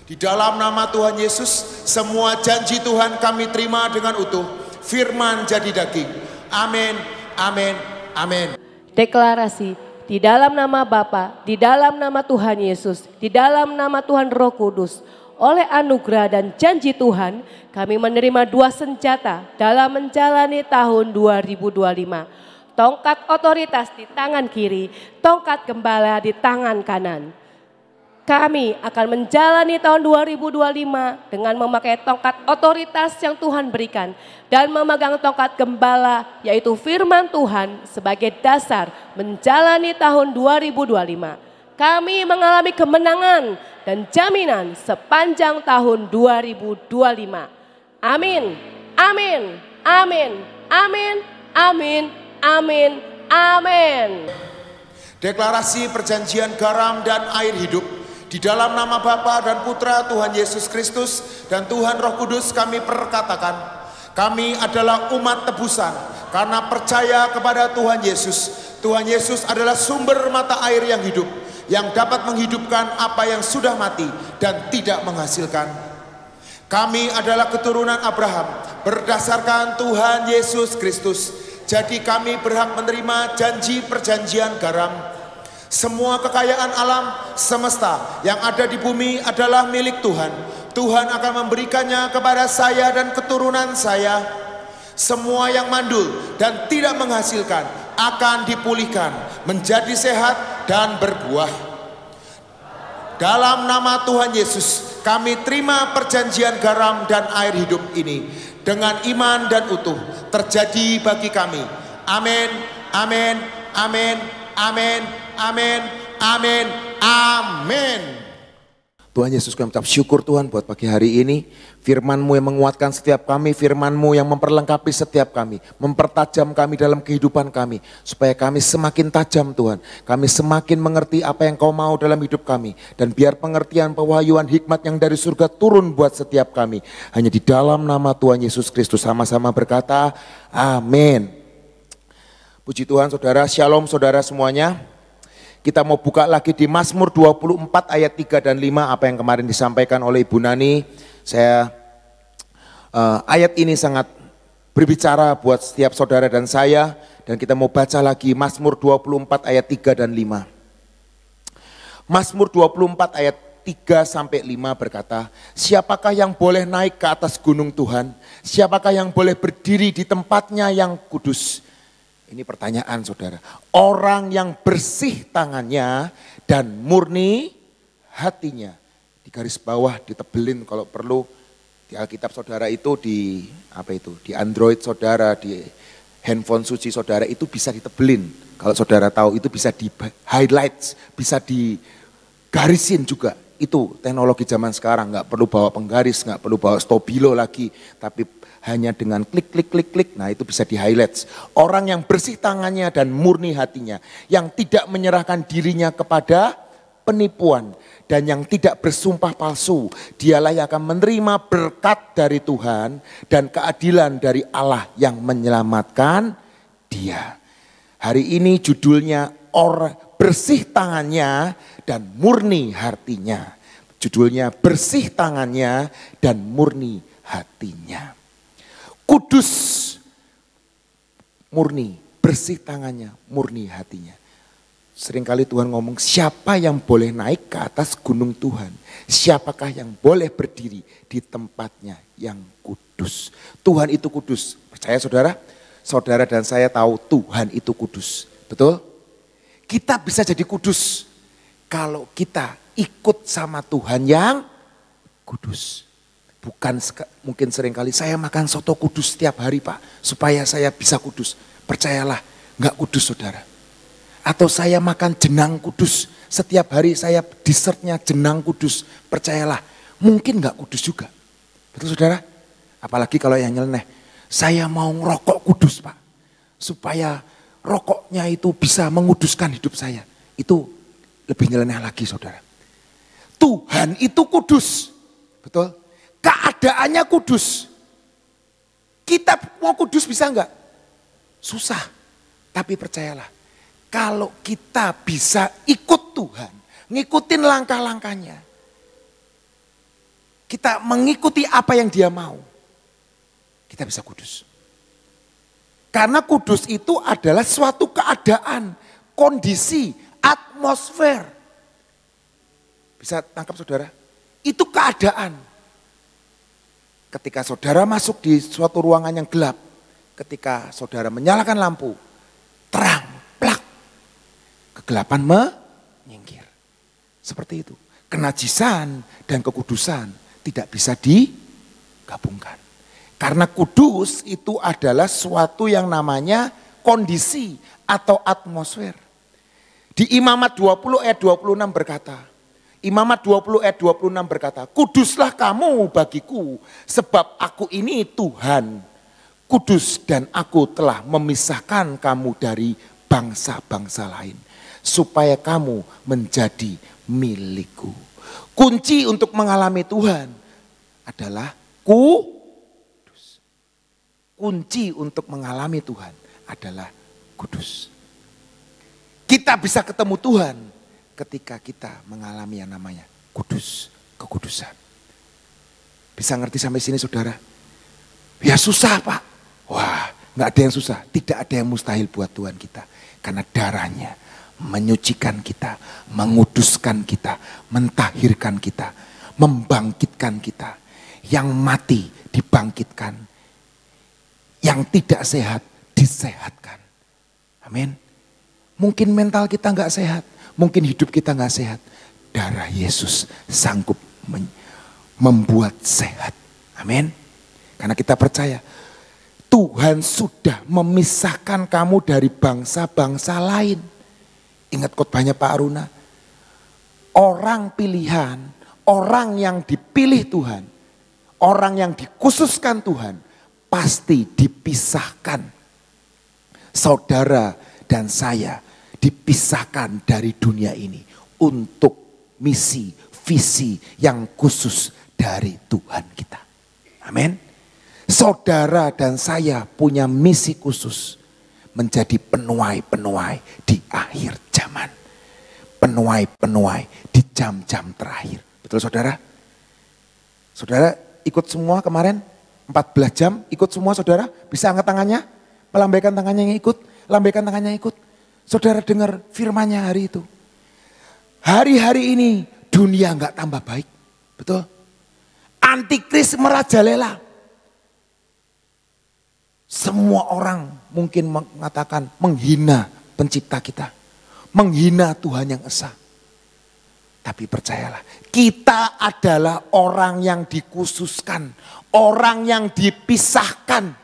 Di dalam nama Tuhan Yesus, semua janji Tuhan kami terima dengan utuh. Firman jadi daging. Amin, amin, amin. Deklarasi, di dalam nama Bapa, di dalam nama Tuhan Yesus, di dalam nama Tuhan Roh Kudus, oleh anugerah dan janji Tuhan, kami menerima dua senjata dalam menjalani tahun 2025. Tongkat otoritas di tangan kiri, tongkat gembala di tangan kanan. Kami akan menjalani tahun 2025 dengan memakai tongkat otoritas yang Tuhan berikan dan memegang tongkat gembala yaitu firman Tuhan sebagai dasar menjalani tahun 2025. Kami mengalami kemenangan dan jaminan sepanjang tahun 2025. Amin, amin, amin, amin, amin, amin, amin. Deklarasi perjanjian garam dan air hidup. Di dalam nama Bapa dan Putra Tuhan Yesus Kristus dan Tuhan Roh Kudus kami perkatakan, kami adalah umat tebusan karena percaya kepada Tuhan Yesus. Tuhan Yesus adalah sumber mata air yang hidup, yang dapat menghidupkan apa yang sudah mati dan tidak menghasilkan. Kami adalah keturunan Abraham berdasarkan Tuhan Yesus Kristus. Jadi kami berhak menerima janji perjanjian garam. Semua kekayaan alam semesta yang ada di bumi adalah milik Tuhan. Tuhan akan memberikannya kepada saya dan keturunan saya. Semua yang mandul dan tidak menghasilkan akan dipulihkan menjadi sehat dan berbuah. Dalam nama Tuhan Yesus, kami terima perjanjian garam dan air hidup ini dengan iman dan utuh terjadi bagi kami. Amin, amin, amin, amin, amin, amin, amin. Tuhan Yesus, kami ucap syukur Tuhan buat pagi hari ini. Firman-Mu yang menguatkan setiap kami, Firman-Mu yang memperlengkapi setiap kami, mempertajam kami dalam kehidupan kami, supaya kami semakin tajam Tuhan. Kami semakin mengerti apa yang Kau mau dalam hidup kami. Dan biar pengertian, pewahyuan, hikmat yang dari surga turun buat setiap kami. Hanya di dalam nama Tuhan Yesus Kristus sama-sama berkata, amin. Puji Tuhan saudara, shalom saudara semuanya. Kita mau buka lagi di Mazmur 24 ayat 3 dan 5 apa yang kemarin disampaikan oleh Ibu Nani. Ayat ini sangat berbicara buat setiap saudara dan saya. Dan kita mau baca lagi Mazmur 24 ayat 3 dan 5. Mazmur 24 ayat 3 sampai 5 berkata, siapakah yang boleh naik ke atas gunung Tuhan? Siapakah yang boleh berdiri di tempatnya yang kudus? Ini pertanyaan saudara. Orang yang bersih tangannya dan murni hatinya. Di garis bawah ditebelin kalau perlu. Di Alkitab saudara itu di di Android saudara, di handphone suci saudara itu bisa ditebelin. Kalau saudara tahu itu bisa di highlights, bisa digarisin juga. Itu teknologi zaman sekarang, nggak perlu bawa penggaris, nggak perlu bawa stabilo lagi, tapi hanya dengan klik, nah itu bisa di highlights. Orang yang bersih tangannya dan murni hatinya, yang tidak menyerahkan dirinya kepada penipuan, dan yang tidak bersumpah palsu. Dialah yang akan menerima berkat dari Tuhan dan keadilan dari Allah yang menyelamatkan dia. Hari ini judulnya bersih tangannya dan murni hatinya. Judulnya bersih tangannya dan murni hatinya. Kudus, murni, bersih tangannya, murni hatinya. Seringkali Tuhan ngomong, siapa yang boleh naik ke atas gunung Tuhan? Siapakah yang boleh berdiri di tempatnya yang kudus? Tuhan itu kudus. Percaya saudara? Saudara dan saya tahu Tuhan itu kudus. Betul? Kita bisa jadi kudus kalau kita ikut sama Tuhan yang kudus. Bukan mungkin seringkali saya makan soto kudus setiap hari Pak, supaya saya bisa kudus. Percayalah, enggak kudus saudara. Atau saya makan jenang kudus. Setiap hari saya dessertnya jenang kudus. Percayalah, mungkin gak kudus juga. Betul saudara? Apalagi kalau yang nyeleneh. Saya mau ngerokok kudus Pak. Supaya rokoknya itu bisa menguduskan hidup saya. Itu lebih nyeleneh lagi saudara. Tuhan itu kudus. Betul? Keadaannya kudus. Kita mau kudus bisa enggak? Susah. Tapi percayalah. Kalau kita bisa ikut Tuhan, ngikutin langkah-langkahnya. Kita mengikuti apa yang dia mau. Kita bisa kudus. Karena kudus itu adalah suatu keadaan, kondisi, atmosfer. Bisa tangkap saudara? Itu keadaan. Ketika saudara masuk di suatu ruangan yang gelap, ketika saudara menyalakan lampu, terang. Kegelapan menyingkir. Seperti itu. Kenajisan dan kekudusan tidak bisa digabungkan. Karena kudus itu adalah suatu yang namanya kondisi atau atmosfer. Di Imamat 20 ayat 26 berkata, Imamat 20 ayat 26 berkata, kuduslah kamu bagiku sebab aku ini Tuhan. Kudus dan aku telah memisahkan kamu dari bangsa-bangsa lain. Supaya kamu menjadi milikku. Kunci untuk mengalami Tuhan adalah kudus. Kunci untuk mengalami Tuhan adalah kudus. Kita bisa ketemu Tuhan ketika kita mengalami yang namanya kudus, kekudusan. Bisa ngerti sampai sini saudara? Ya susah Pak. Wah, gak ada yang susah. Tidak ada yang mustahil buat Tuhan kita. Karena darahnya menyucikan kita, menguduskan kita, mentahirkan kita, membangkitkan kita. Yang mati dibangkitkan, yang tidak sehat disehatkan. Amin. Mungkin mental kita gak sehat, mungkin hidup kita gak sehat. Darah Yesus sanggup membuat sehat. Amin. Karena kita percaya Tuhan sudah memisahkan kamu dari bangsa-bangsa lain. Ingat khotbahnya Pak Aruna. Orang pilihan, orang yang dipilih Tuhan, orang yang dikhususkan Tuhan, pasti dipisahkan. Saudara dan saya dipisahkan dari dunia ini untuk misi, visi yang khusus dari Tuhan kita. Amin. Saudara dan saya punya misi khusus. Menjadi penuai-penuai di akhir zaman. Penuai-penuai di jam-jam terakhir. Betul saudara? Saudara ikut semua kemarin 14 jam ikut semua saudara? Bisa angkat tangannya? Melambaikan tangannya yang ikut? Lambaikan tangannya yang ikut? Saudara dengar firman-Nya hari itu. Hari-hari ini dunia enggak tambah baik. Betul? Antikris merajalela. Semua orang mungkin mengatakan menghina pencipta kita. Menghina Tuhan yang esa. Tapi percayalah, kita adalah orang yang dikhususkan. Orang yang dipisahkan.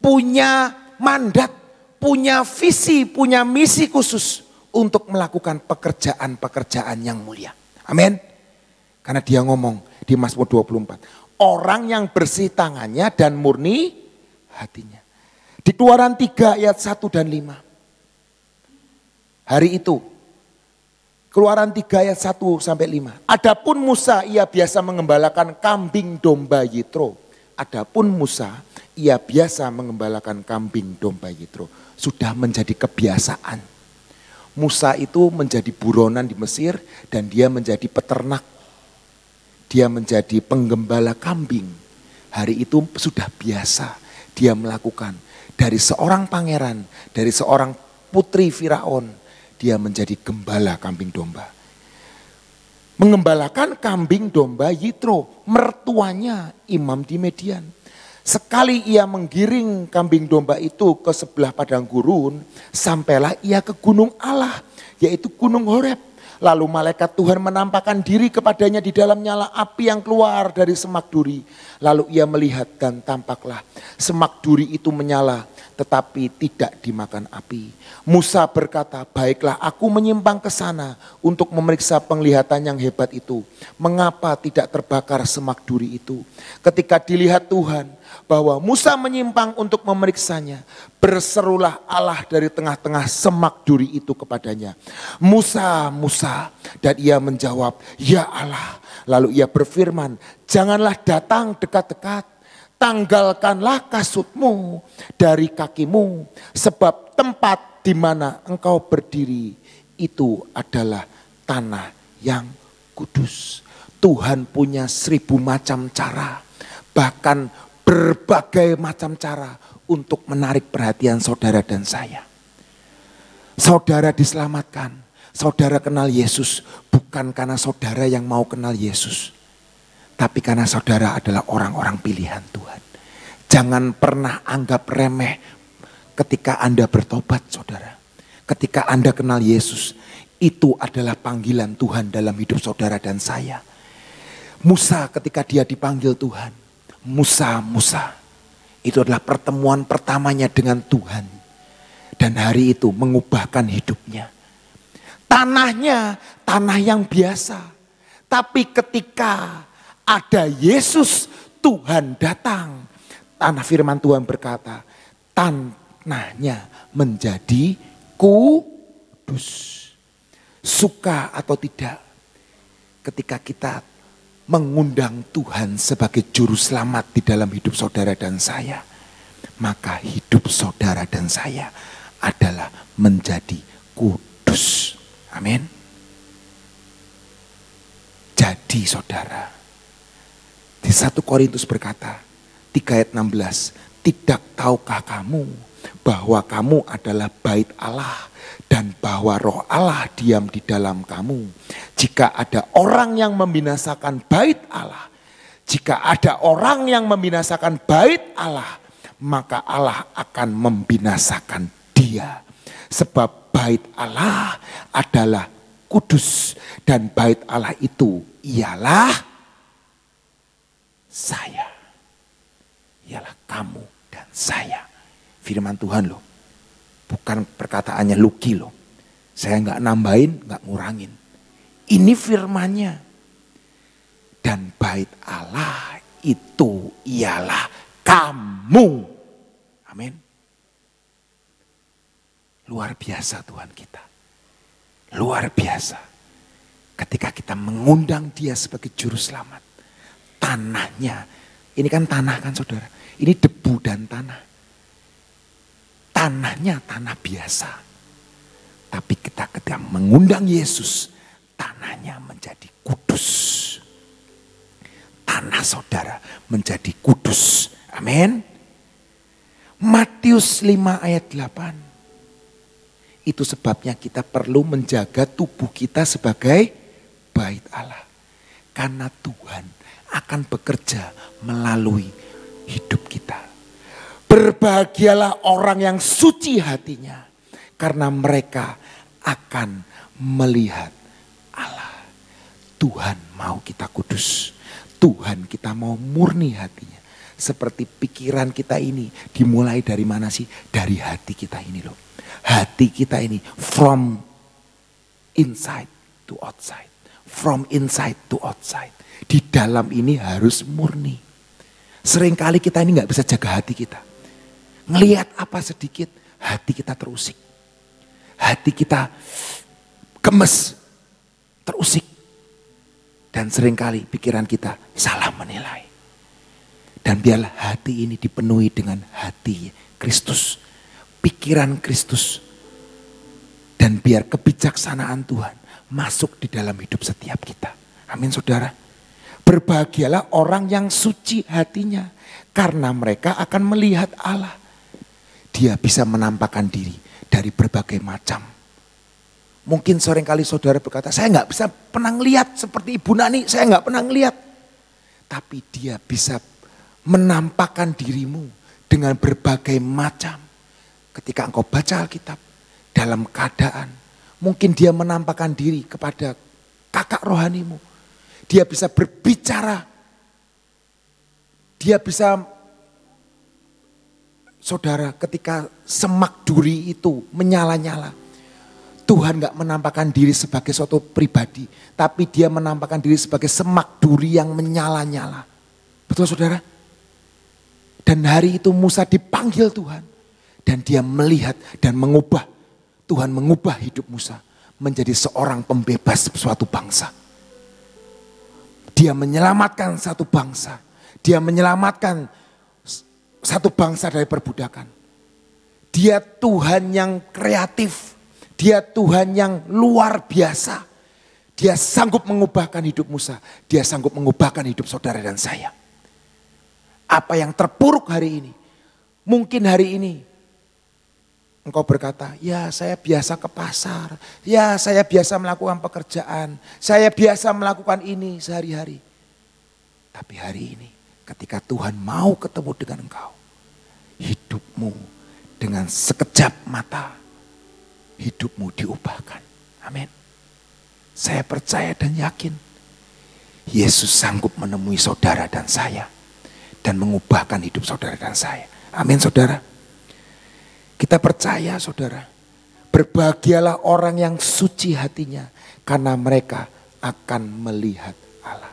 Punya mandat, punya visi, punya misi khusus. Untuk melakukan pekerjaan-pekerjaan yang mulia. Amin. Karena dia ngomong di Mazmur 24. Orang yang bersih tangannya dan murni hatinya. Di Keluaran 3 ayat 1 dan 5. Hari itu Keluaran 3 ayat 1 sampai 5. Adapun Musa ia biasa mengembalakan kambing domba Yitro. Adapun Musa ia biasa mengembalakan kambing domba Yitro. Sudah menjadi kebiasaan. Musa itu menjadi buronan di Mesir dan dia menjadi peternak. Dia menjadi penggembala kambing. Hari itu sudah biasa dia melakukan. Dari seorang pangeran, dari seorang putri Firaun, dia menjadi gembala kambing domba. Mengembalakan kambing domba Yitro, mertuanya imam di Median. Sekali ia menggiring kambing domba itu ke sebelah padang gurun, sampailah ia ke gunung Allah, yaitu gunung Horeb. Lalu malaikat Tuhan menampakkan diri kepadanya di dalam nyala api yang keluar dari semak duri. Lalu ia melihat dan tampaklah semak duri itu menyala tetapi tidak dimakan api. Musa berkata, baiklah aku menyimpang ke sana untuk memeriksa penglihatan yang hebat itu. Mengapa tidak terbakar semak duri itu? Ketika dilihat Tuhan bahwa Musa menyimpang untuk memeriksanya, berserulah Allah dari tengah-tengah semak duri itu kepadanya. Musa, Musa. Dan ia menjawab, ya Allah. Lalu ia berfirman, janganlah datang dekat-dekat. Tanggalkanlah kasutmu dari kakimu. Sebab tempat di mana engkau berdiri itu adalah tanah yang kudus. Tuhan punya 1000 macam cara. Bahkan berbagai macam cara untuk menarik perhatian saudara dan saya. Saudara diselamatkan, saudara kenal Yesus bukan karena saudara yang mau kenal Yesus. Tapi karena saudara adalah orang-orang pilihan Tuhan. Jangan pernah anggap remeh ketika Anda bertobat saudara. Ketika Anda kenal Yesus, itu adalah panggilan Tuhan dalam hidup saudara dan saya. Musa ketika dia dipanggil Tuhan, Musa, Musa. Itu adalah pertemuan pertamanya dengan Tuhan. Dan hari itu mengubahkan hidupnya. Tanahnya, tanah yang biasa. Tapi ketika ada Yesus, Tuhan datang. Tanah firman Tuhan berkata, tanahnya menjadi kudus. Suka atau tidak, ketika kita mengundang Tuhan sebagai juru selamat di dalam hidup saudara dan saya, maka hidup saudara dan saya adalah menjadi kudus. Amin. Jadi saudara, di 1 Korintus berkata, 3 ayat 16, tidak tahukah kamu bahwa kamu adalah bait Allah dan bahwa roh Allah diam di dalam kamu. Jika ada orang yang membinasakan bait Allah, jika ada orang yang membinasakan bait Allah, maka Allah akan membinasakan dia. Sebab bait Allah adalah kudus dan bait Allah itu ialah saya. Ialah kamu dan saya. Firman Tuhan loh. Bukan perkataannya Luki loh. Saya gak nambahin, gak ngurangin. Ini firmannya. Dan bait Allah itu ialah kamu. Amin. Luar biasa Tuhan kita. Luar biasa. Ketika kita mengundang dia sebagai juru selamat. Tanahnya. Ini kan tanah kan saudara. Ini debu dan tanah. Tanahnya tanah biasa. Tapi kita ketika mengundang Yesus, tanahnya menjadi kudus. Tanah saudara menjadi kudus. Amin. Matius 5 ayat 8. Itu sebabnya kita perlu menjaga tubuh kita sebagai bait Allah. Karena Tuhan akan bekerja melalui hidup kita. Berbahagialah orang yang suci hatinya, karena mereka akan melihat Allah. Tuhan mau kita kudus. Tuhan kita mau murni hatinya. Seperti pikiran kita ini dimulai dari mana sih? Dari hati kita ini loh. Hati kita ini from inside to outside. From inside to outside. Di dalam ini harus murni. Seringkali kita ini gak bisa jaga hati kita. Ngelihat apa sedikit, hati kita terusik. Hati kita gemes. terusik. Dan seringkali pikiran kita salah menilai. Dan biarlah hati ini dipenuhi dengan hati Kristus. Pikiran Kristus. Dan biar kebijaksanaan Tuhan masuk di dalam hidup setiap kita. Amin saudara. Berbahagialah orang yang suci hatinya. Karena mereka akan melihat Allah. Dia bisa menampakkan diri dari berbagai macam. Mungkin seringkali saudara berkata, saya nggak bisa pernah ngeliat seperti Ibu Nani, saya nggak pernah ngeliat. Tapi dia bisa menampakkan dirimu dengan berbagai macam. Ketika engkau baca Alkitab dalam keadaan, mungkin dia menampakkan diri kepada kakak rohanimu. Dia bisa berbicara. Dia bisa, saudara, ketika semak duri itu menyala-nyala. Tuhan gak menampakkan diri sebagai suatu pribadi. Tapi dia menampakkan diri sebagai semak duri yang menyala-nyala. Betul saudara? Dan hari itu Musa dipanggil Tuhan. Dan dia melihat dan mengubah. Tuhan mengubah hidup Musa. Menjadi seorang pembebas suatu bangsa. Dia menyelamatkan satu bangsa. Dia menyelamatkan satu bangsa dari perbudakan. Dia Tuhan yang kreatif. Dia Tuhan yang luar biasa. Dia sanggup mengubahkan hidup Musa. Dia sanggup mengubahkan hidup saudara dan saya. Apa yang terpuruk hari ini. Mungkin hari ini engkau berkata, ya saya biasa ke pasar. Ya saya biasa melakukan pekerjaan. Saya biasa melakukan ini sehari-hari. Tapi hari ini ketika Tuhan mau ketemu dengan engkau. Hidupmu dengan sekejap mata. Hidupmu diubahkan. Amin. Saya percaya dan yakin. Yesus sanggup menemui saudara dan saya. Dan mengubahkan hidup saudara dan saya. Amin saudara. Kita percaya saudara. Berbahagialah orang yang suci hatinya. Karena mereka akan melihat Allah.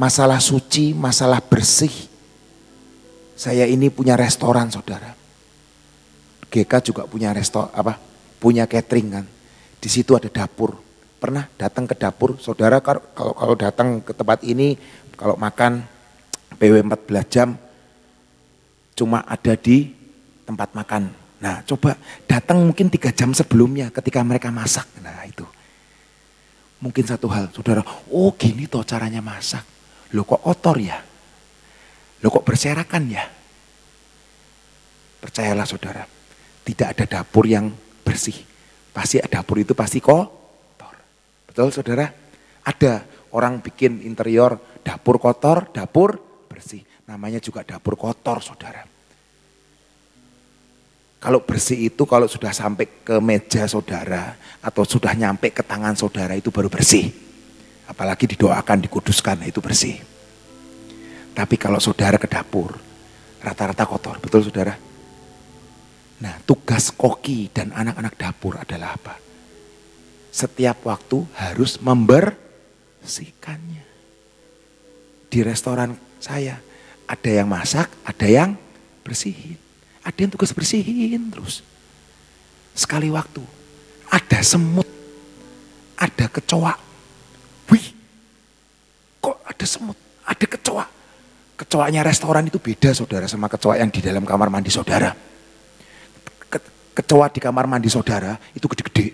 Masalah suci, masalah bersih. Saya ini punya restoran saudara. GK juga punya punya catering kan. Di situ ada dapur. Pernah datang ke dapur, saudara kalau datang ke tempat ini, kalau makan PW 14 jam, cuma ada di tempat makan. Nah coba datang mungkin 3 jam sebelumnya ketika mereka masak. Nah itu. Mungkin satu hal, saudara, oh gini toh caranya masak. Loh kok kotor ya? Loh kok berserakan ya? Percayalah saudara, tidak ada dapur yang bersih. Pasti dapur itu pasti kotor. Betul saudara? Ada orang bikin interior dapur kotor, dapur bersih. Namanya juga dapur kotor saudara. Kalau bersih itu kalau sudah sampai ke meja saudara atau sudah nyampe ke tangan saudara itu baru bersih. Apalagi didoakan, dikuduskan, itu bersih. Tapi kalau saudara ke dapur rata-rata kotor. Betul saudara? Nah tugas koki dan anak-anak dapur adalah apa? Setiap waktu harus membersihkannya. Di restoran saya ada yang masak, ada yang bersihin. Ada yang tugas bersihin terus. Sekali waktu ada semut, ada kecoa. Wih, kok ada semut, ada kecoa. Kecoanya restoran itu beda saudara sama kecoa yang di dalam kamar mandi saudara. Kecoa di kamar mandi saudara itu gede-gede.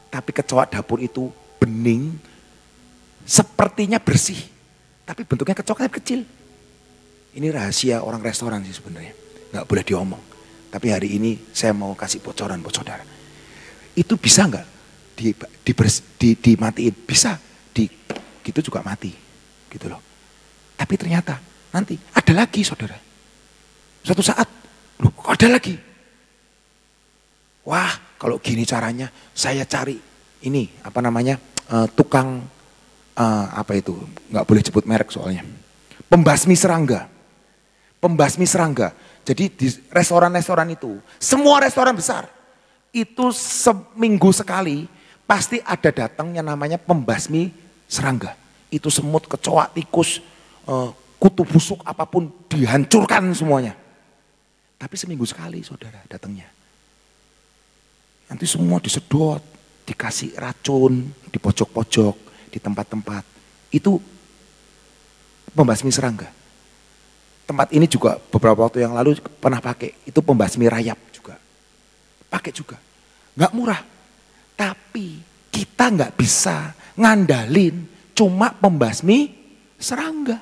Tapi kecoa dapur itu bening, sepertinya bersih. Tapi bentuknya kecoa kecil. Ini rahasia orang restoran sih sebenarnya. Nggak boleh diomong. Tapi hari ini saya mau kasih bocoran buat saudara. Itu bisa nggak dimatiin? Bisa. Gitu juga mati. Gitu loh. Tapi ternyata nanti ada lagi saudara. Suatu saat, loh kok ada lagi? Wah, kalau gini caranya saya cari ini tukang apa itu? Nggak boleh sebut merek soalnya. Pembasmi serangga. Pembasmi serangga. Jadi di restoran-restoran itu, semua restoran besar itu seminggu sekali pasti ada datang yang namanya pembasmi serangga. Itu semut, kecoa, tikus, kutu busuk apapun dihancurkan semuanya. Tapi seminggu sekali saudara datangnya. Nanti semua disedot, dikasih racun di pojok-pojok, di tempat-tempat. Itu pembasmi serangga. Tempat ini juga beberapa waktu yang lalu pernah pakai, itu pembasmi rayap juga. Pakai juga, nggak murah. Tapi kita nggak bisa ngandalin cuma pembasmi serangga.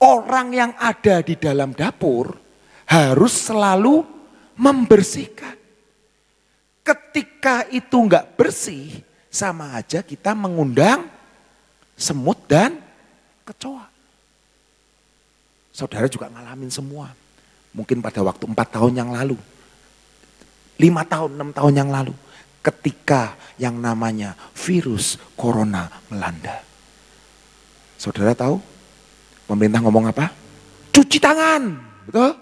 Orang yang ada di dalam dapur harus selalu membersihkan. Ketika itu nggak bersih, sama aja kita mengundang semut dan kecoa. Saudara juga ngalamin semua. Mungkin pada waktu 4 tahun yang lalu, 5 tahun, 6 tahun yang lalu. Ketika yang namanya virus corona melanda. Saudara tahu pemerintah ngomong apa? Cuci tangan, betul?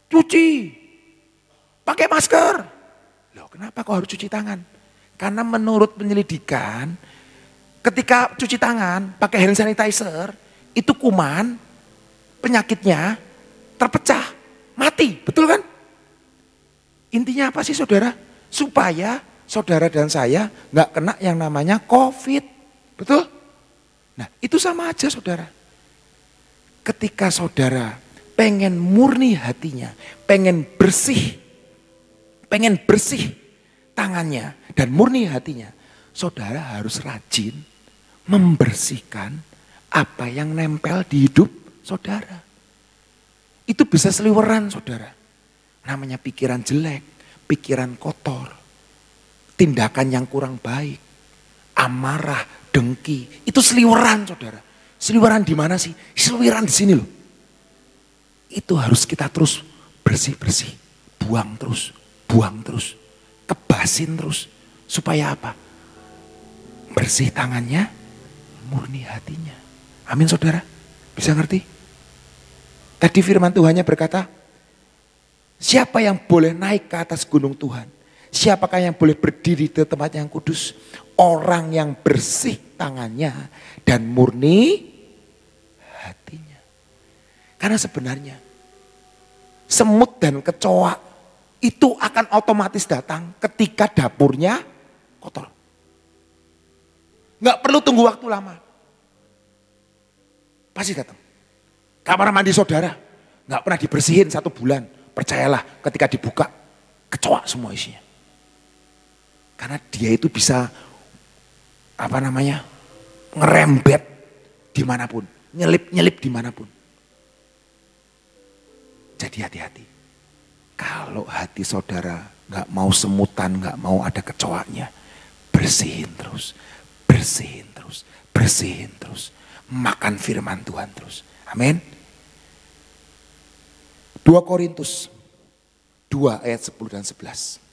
Cuci, pakai masker. Loh, kenapa kok harus cuci tangan? Karena menurut penyelidikan, ketika cuci tangan, pakai hand sanitizer, itu kuman, penyakitnya terpecah, mati, betul kan? Intinya apa sih saudara? Supaya saudara dan saya nggak kena yang namanya COVID, betul? Nah itu sama aja saudara. Ketika saudara pengen murni hatinya, pengen bersih tangannya dan murni hatinya, saudara harus rajin membersihkan apa yang nempel di hidup saudara. Itu bisa seliweran saudara. Namanya pikiran jelek, pikiran kotor, tindakan yang kurang baik, amarah, dengki, itu seliweran saudara. Seliweran di mana sih? Seliweran di sini loh. Itu harus kita terus bersih-bersih, buang terus, kebasin terus. Supaya apa? Bersih tangannya, murni hatinya. Amin saudara, bisa ngerti? Tadi firman Tuhannya berkata, siapa yang boleh naik ke atas gunung Tuhan? Siapakah yang boleh berdiri di tempat yang kudus? Orang yang bersih tangannya dan murni hatinya. Karena sebenarnya semut dan kecoa itu akan otomatis datang ketika dapurnya kotor. Nggak perlu tunggu waktu lama. Pasti datang. Kamar mandi saudara nggak pernah dibersihin 1 bulan. Percayalah ketika dibuka kecoa semua isinya. Karena dia itu bisa ngerembet dimanapun, nyelip dimanapun. Jadi hati-hati. Kalau hati saudara nggak mau semutan, nggak mau ada kecoanya, bersihin terus. Makan firman Tuhan terus. Amin. 2 Korintus 2 ayat 10 dan 11.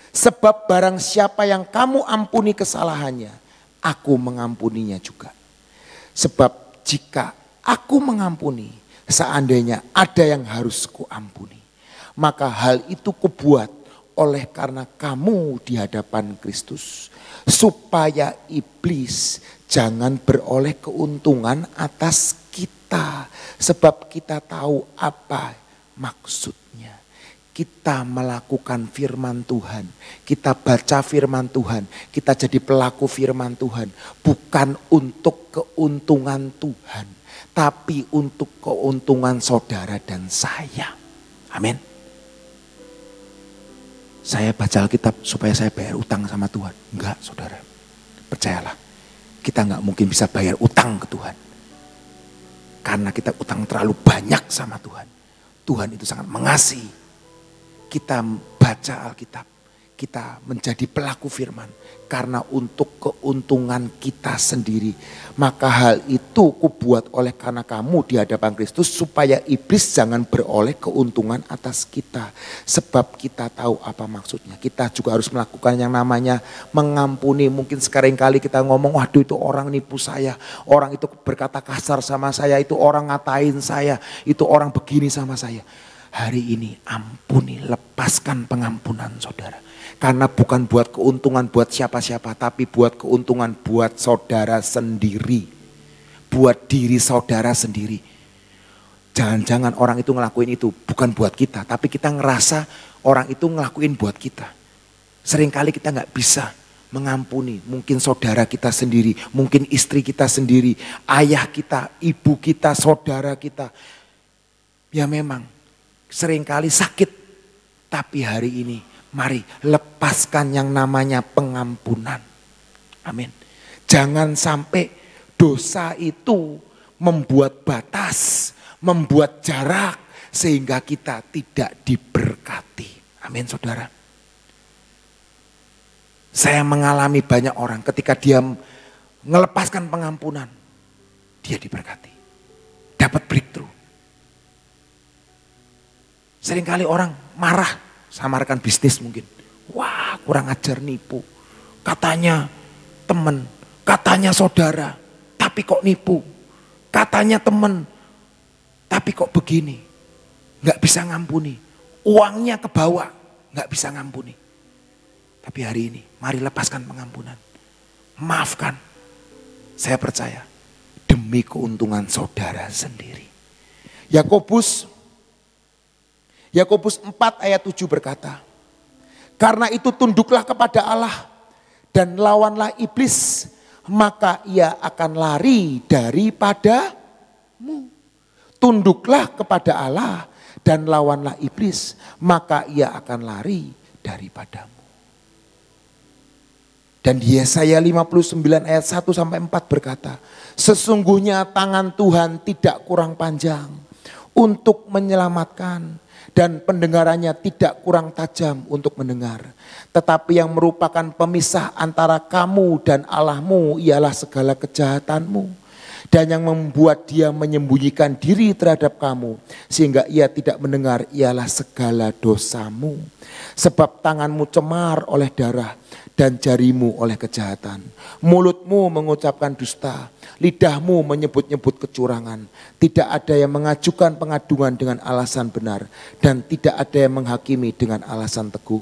Sebab barang siapa yang kamu ampuni kesalahannya, aku mengampuninya juga. Sebab jika aku mengampuni, seandainya ada yang harus kuampuni, maka hal itu kubuat oleh karena kamu di hadapan Kristus, supaya iblis jangan beroleh keuntungan atas kita. Sebab kita tahu apa maksudnya. Kita melakukan firman Tuhan, kita baca firman Tuhan, kita jadi pelaku firman Tuhan. Bukan untuk keuntungan Tuhan, tapi untuk keuntungan saudara dan saya. Amin. Saya baca Alkitab supaya saya bayar utang sama Tuhan. Enggak saudara, percayalah. Kita enggak mungkin bisa bayar utang ke Tuhan. Karena kita utang terlalu banyak sama Tuhan. Tuhan itu sangat mengasihi. Kita baca Alkitab, kita menjadi pelaku firman karena untuk keuntungan kita sendiri. Maka hal itu kubuat oleh karena kamu di hadapan Kristus, supaya iblis jangan beroleh keuntungan atas kita. Sebab kita tahu apa maksudnya. Kita juga harus melakukan yang namanya mengampuni. Mungkin seringkali kita ngomong, waduh itu orang nipu saya, orang itu berkata kasar sama saya, itu orang ngatain saya, itu orang begini sama saya. Hari ini ampuni, lepaskan pengampunan saudara. Karena bukan buat keuntungan buat siapa-siapa, tapi buat keuntungan buat saudara sendiri. Buat diri saudara sendiri. Jangan-jangan orang itu ngelakuin itu bukan buat kita, tapi kita ngerasa orang itu ngelakuin buat kita. Seringkali kita nggak bisa mengampuni. Mungkin saudara kita sendiri, mungkin istri kita sendiri, ayah kita, ibu kita, saudara kita. Ya memang seringkali sakit. Tapi hari ini mari lepaskan yang namanya pengampunan. Amin. Jangan sampai dosa itu membuat batas, membuat jarak sehingga kita tidak diberkati. Amin saudara. Saya mengalami banyak orang ketika dia melepaskan pengampunan, dia diberkati. Dapat breakthrough. Seringkali orang marah sama rekan bisnis mungkin. Wah, kurang ajar, nipu. Katanya teman, katanya saudara, tapi kok nipu. Katanya teman, tapi kok begini. Gak bisa ngampuni. Uangnya kebawa, gak bisa ngampuni. Tapi hari ini, mari lepaskan pengampunan. Maafkan. Saya percaya, demi keuntungan saudara sendiri. Yakobus 4 ayat 7 berkata, karena itu tunduklah kepada Allah dan lawanlah iblis, maka ia akan lari daripadamu. Tunduklah kepada Allah dan lawanlah iblis, maka ia akan lari daripadamu. Dan di Yesaya 59 ayat 1 sampai 4 berkata, sesungguhnya tangan Tuhan tidak kurang panjang untuk menyelamatkan dan pendengarannya tidak kurang tajam untuk mendengar. Tetapi yang merupakan pemisah antara kamu dan Allahmu ialah segala kejahatanmu. Dan yang membuat dia menyembunyikan diri terhadap kamu sehingga ia tidak mendengar ialah segala dosamu. Sebab tanganmu cemar oleh darah dan jarimu oleh kejahatan. Mulutmu mengucapkan dusta, lidahmu menyebut-nyebut kecurangan. Tidak ada yang mengajukan pengaduan dengan alasan benar dan tidak ada yang menghakimi dengan alasan teguh.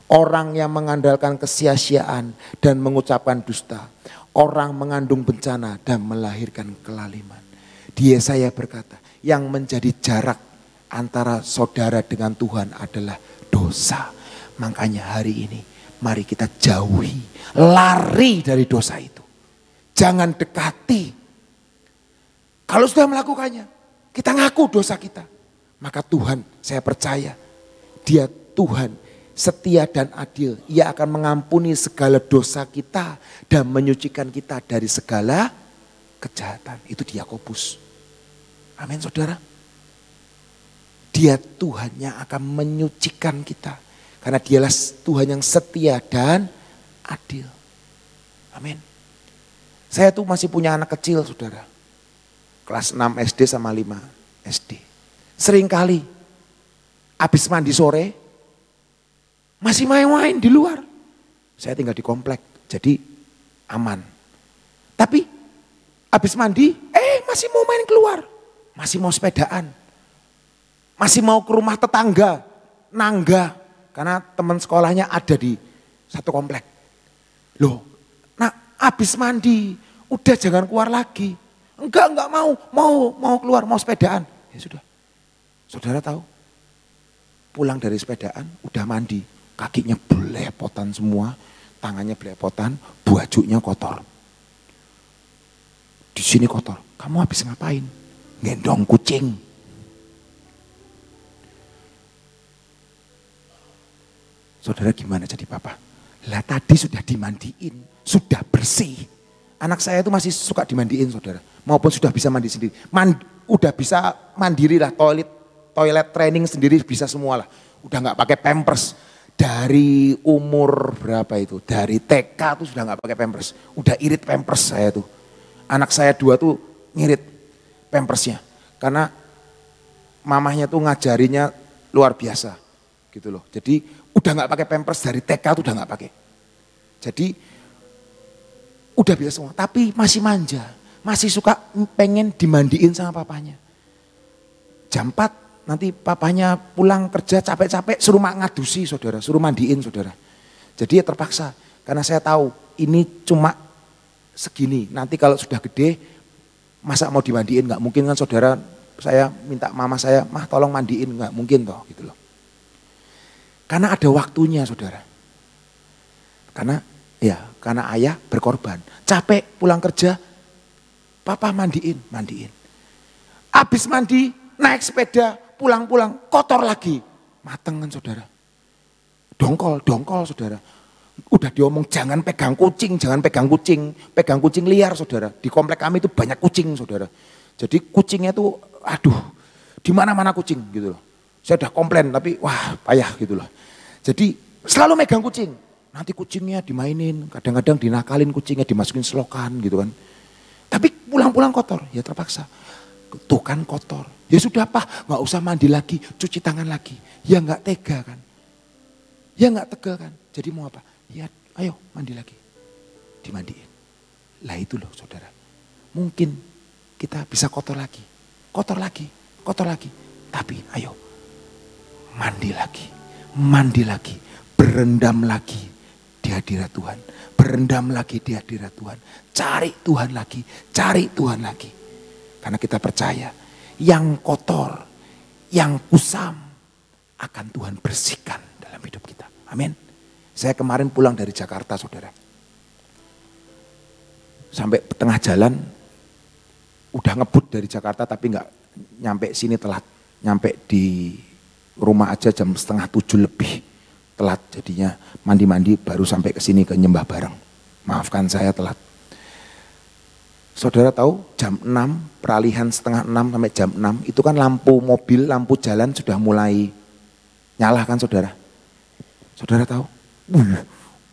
Orang yang mengandalkan kesia-siaan dan mengucapkan dusta, orang mengandung bencana dan melahirkan kelaliman. Di Yesaya berkata, yang menjadi jarak antara saudara dengan Tuhan adalah dosa. Makanya hari ini mari kita jauhi, lari dari dosa itu. Jangan dekati. Kalau sudah melakukannya, kita ngaku dosa kita. Maka Tuhan, saya percaya, Dia Tuhan setia dan adil. Ia akan mengampuni segala dosa kita dan menyucikan kita dari segala kejahatan. Itu di Yakobus. Amin saudara. Dia Tuhan yang akan menyucikan kita. Karena dialah Tuhan yang setia dan adil. Amin. Saya tuh masih punya anak kecil saudara. Kelas 6 SD sama 5 SD. Seringkali habis mandi sore masih main-main di luar. Saya tinggal di komplek, jadi aman. Tapi habis mandi, masih mau main keluar. Masih mau sepedaan. Masih mau ke rumah tetangga, nangga. Karena teman sekolahnya ada di satu komplek. Loh, nah habis mandi, udah jangan keluar lagi. Enggak mau keluar, mau sepedaan. Ya sudah, saudara tahu, pulang dari sepedaan, udah mandi. Kakinya belepotan semua, tangannya belepotan, bajunya kotor. Di sini kotor. Kamu habis ngapain? Gendong kucing. Saudara gimana jadi papa? Lah tadi sudah dimandiin, sudah bersih. Anak saya itu masih suka dimandiin saudara. Maupun sudah bisa mandi sendiri. Udah bisa mandiri lah, toilet training sendiri bisa semua lah. Udah gak pakai pampers. Dari umur berapa itu? Dari TK tuh sudah gak pakai pampers. Udah irit pampers saya tuh. Anak saya 2 tuh ngirit pampersnya. Karena mamahnya tuh ngajarinya luar biasa. Gitu loh. Jadi udah gak pakai pampers dari TK tuh udah gak pakai. Jadi udah biasa semua. Tapi masih manja. Masih suka pengen dimandiin sama papanya. Jam 4 nanti papanya pulang kerja capek-capek suruh ngadusi saudara, suruh mandiin saudara. Jadi ya terpaksa karena saya tahu ini cuma segini. Nanti kalau sudah gede masa mau dimandiin, nggak mungkin kan saudara. Saya minta mama saya, mah tolong mandiin, nggak mungkin toh gitu loh. Karena ada waktunya saudara. Karena ayah berkorban. Capek pulang kerja, papa mandiin. Habis mandi, naik sepeda, pulang-pulang, kotor lagi. Mateng kan saudara. Dongkol saudara. Udah diomong jangan pegang kucing. Pegang kucing liar saudara. Di komplek kami itu banyak kucing saudara. Jadi kucingnya tuh di mana-mana kucing gitu loh. Saya udah komplain tapi wah payah gitu loh. Jadi selalu megang kucing. Nanti kucingnya dimainin, kadang-kadang dinakalin kucingnya, dimasukin selokan gitu kan. Tapi pulang-pulang kotor, ya terpaksa. Tuh kan kotor. Ya sudah Pak, gak usah mandi lagi, cuci tangan lagi. Ya gak tega kan. Ya gak tega kan. Jadi mau apa? Ya ayo mandi lagi. Dimandiin. Lah itu loh saudara. Mungkin kita bisa kotor lagi. Tapi ayo mandi lagi. Berendam lagi di hadirat Tuhan. Cari Tuhan lagi. Karena kita percaya yang kotor, yang kusam akan Tuhan bersihkan dalam hidup kita. Amin. Saya kemarin pulang dari Jakarta saudara. Sampai tengah jalan udah ngebut dari Jakarta tapi gak nyampe sini telat. Nyampe di rumah aja jam 6:30 lebih. Telat jadinya mandi-mandi baru sampai ke sini ke Nyembah Bareng. Maafkan saya telat. Saudara tahu jam 6 peralihan 5:30 sampai jam 6 itu kan lampu mobil, lampu jalan sudah mulai nyala kan saudara. Saudara tahu?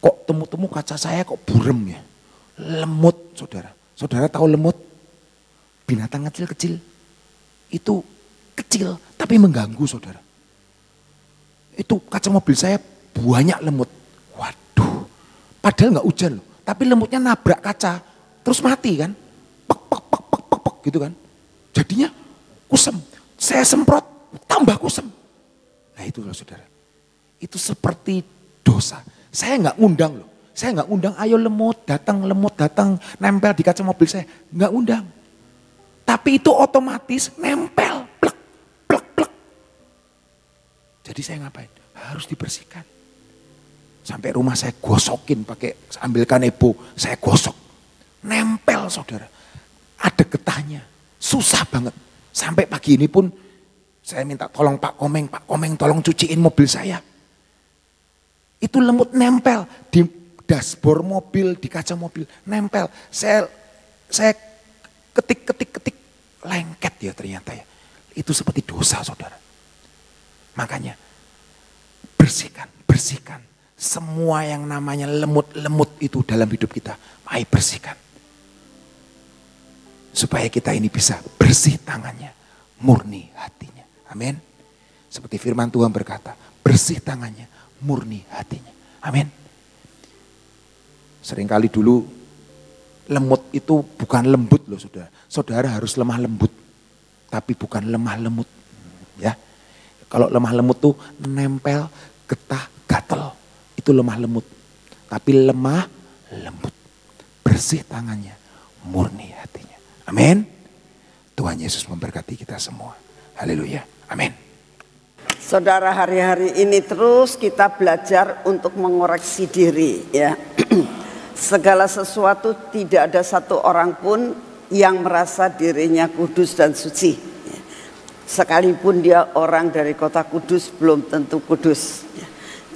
Kok temu-temu kaca saya kok burem ya. Lemut saudara. Saudara tahu lemut? Binatang kecil-kecil. Itu kecil tapi mengganggu saudara. Itu kaca mobil saya banyak lemut. Waduh. Padahal gak hujan loh. Tapi lemutnya nabrak kaca. Terus mati kan. Pek gitu kan. Jadinya kusem. Saya semprot tambah kusem. Nah itu loh saudara. Itu seperti dosa. Saya gak undang loh. Saya gak undang ayo lemut datang nempel di kaca mobil saya. Gak undang. Tapi itu otomatis nempel. Plek. Jadi saya ngapain? Harus dibersihkan. Sampai rumah saya gosokin pakai ambil kanebo, saya gosok. Nempel saudara. Ada getahnya. Susah banget. Sampai pagi ini pun saya minta tolong Pak Komeng tolong cuciin mobil saya. Itu lemut nempel di dashboard mobil, di kaca mobil, nempel. Saya ketik lengket ya ternyata ya. Itu seperti dosa saudara. Makanya bersihkan. Semua yang namanya lemut itu dalam hidup kita, mari bersihkan. Supaya kita ini bisa bersih tangannya, murni hatinya. Amin. Seperti firman Tuhan berkata, bersih tangannya, murni hatinya. Amin. Seringkali dulu lemut itu bukan lembut loh saudara. Saudara harus lemah lembut. Tapi bukan lemah lemut. Ya. Kalau lemah lemut tuh nempel, getah, gatel. Itu lemah lemut. Tapi lemah lembut. Bersih tangannya, murni hatinya. Amin. Tuhan Yesus memberkati kita semua. Haleluya. Amin. Saudara, hari-hari ini terus kita belajar untuk mengoreksi diri ya. Segala sesuatu tidak ada satu orang pun yang merasa dirinya kudus dan suci. Sekalipun dia orang dari kota kudus belum tentu kudus.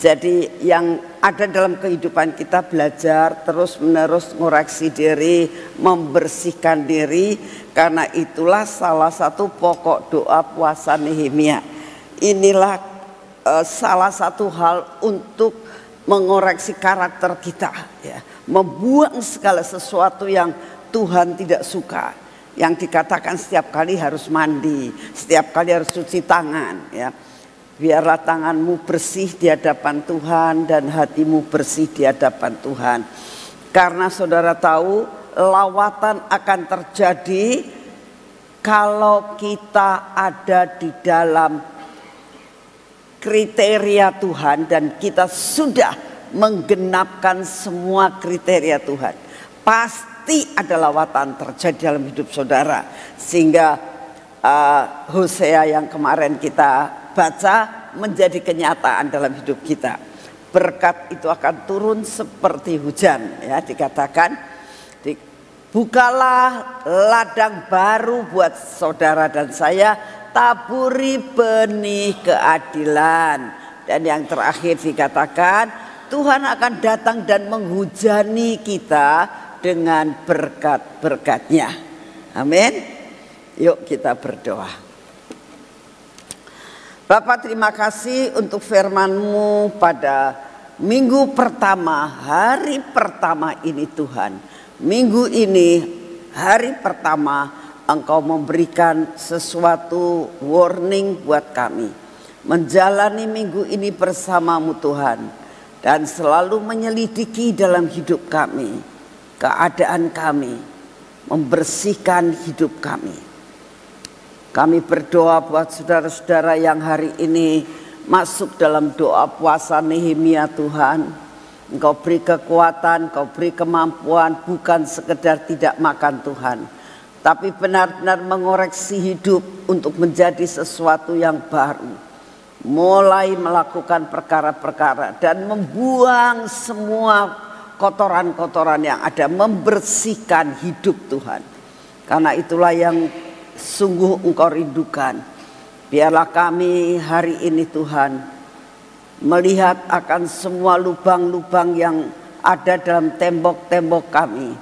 Jadi yang ada dalam kehidupan kita belajar terus menerus mengoreksi diri, membersihkan diri. Karena itulah salah satu pokok doa puasa Nehemia. Inilah salah satu hal untuk mengoreksi karakter kita, ya. Membuang segala sesuatu yang Tuhan tidak suka. Yang dikatakan setiap kali harus mandi, setiap kali harus cuci tangan, ya. Biarlah tanganmu bersih di hadapan Tuhan dan hatimu bersih di hadapan Tuhan. Karena saudara tahu lawatan akan terjadi kalau kita ada di dalam kriteria Tuhan dan kita sudah menggenapkan semua kriteria Tuhan. Pasti ada lawatan terjadi dalam hidup saudara. Sehingga Hosea yang kemarin kita baca menjadi kenyataan dalam hidup kita. Berkat itu akan turun seperti hujan, ya, dikatakan. Bukalah ladang baru buat saudara dan saya, taburi benih keadilan. Dan yang terakhir dikatakan, Tuhan akan datang dan menghujani kita dengan berkat-berkat-Nya. Amin. Yuk kita berdoa. Bapak, terima kasih untuk firman-Mu pada minggu pertama, hari pertama ini Tuhan. Minggu ini, hari pertama, Engkau memberikan sesuatu warning buat kami. Menjalani minggu ini bersama-Mu Tuhan. Dan selalu menyelidiki dalam hidup kami, keadaan kami, membersihkan hidup kami. Kami berdoa buat saudara-saudara yang hari ini masuk dalam doa puasa Nehemia Tuhan. Engkau beri kekuatan, Engkau beri kemampuan, bukan sekedar tidak makan Tuhan, tapi benar-benar mengoreksi hidup untuk menjadi sesuatu yang baru. Mulai melakukan perkara-perkara dan membuang semua kotoran-kotoran yang ada, membersihkan hidup Tuhan. Karena itulah yang sungguh Engkau rindukan. Biarlah kami hari ini Tuhan melihat akan semua lubang-lubang yang ada dalam tembok-tembok kami,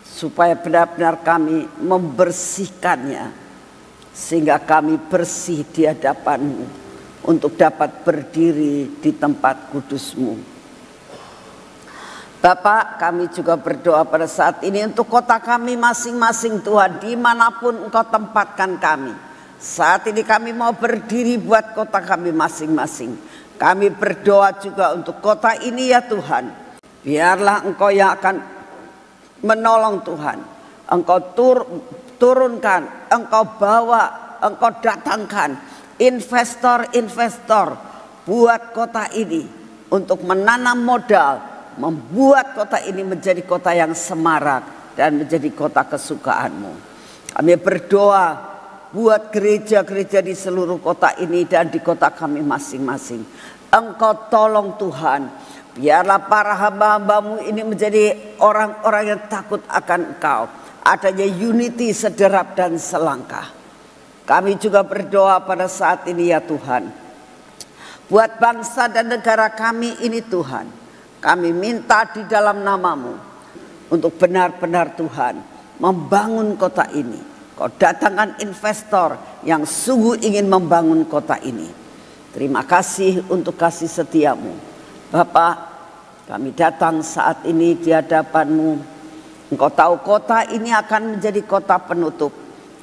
supaya benar-benar kami membersihkannya, sehingga kami bersih di hadapan-Mu untuk dapat berdiri di tempat kudus-Mu. Bapak, kami juga berdoa pada saat ini untuk kota kami masing-masing Tuhan, dimanapun Engkau tempatkan kami. Saat ini kami mau berdiri buat kota kami masing-masing. Kami berdoa juga untuk kota ini ya Tuhan. Biarlah Engkau yang akan menolong Tuhan. Engkau turunkan, Engkau bawa, Engkau datangkan investor-investor buat kota ini untuk menanam modal, membuat kota ini menjadi kota yang semarak dan menjadi kota kesukaan-Mu. Kami berdoa buat gereja-gereja di seluruh kota ini dan di kota kami masing-masing. Engkau tolong Tuhan, biarlah para hamba-hamba-Mu ini menjadi orang-orang yang takut akan Engkau. Adanya unity sederap dan selangkah. Kami juga berdoa pada saat ini ya Tuhan, buat bangsa dan negara kami ini Tuhan. Kami minta di dalam nama-Mu untuk benar-benar Tuhan membangun kota ini. Kau datangkan investor yang sungguh ingin membangun kota ini. Terima kasih untuk kasih setia-Mu. Bapak, kami datang saat ini di hadapan-Mu. Engkau tahu kota ini akan menjadi kota penutup.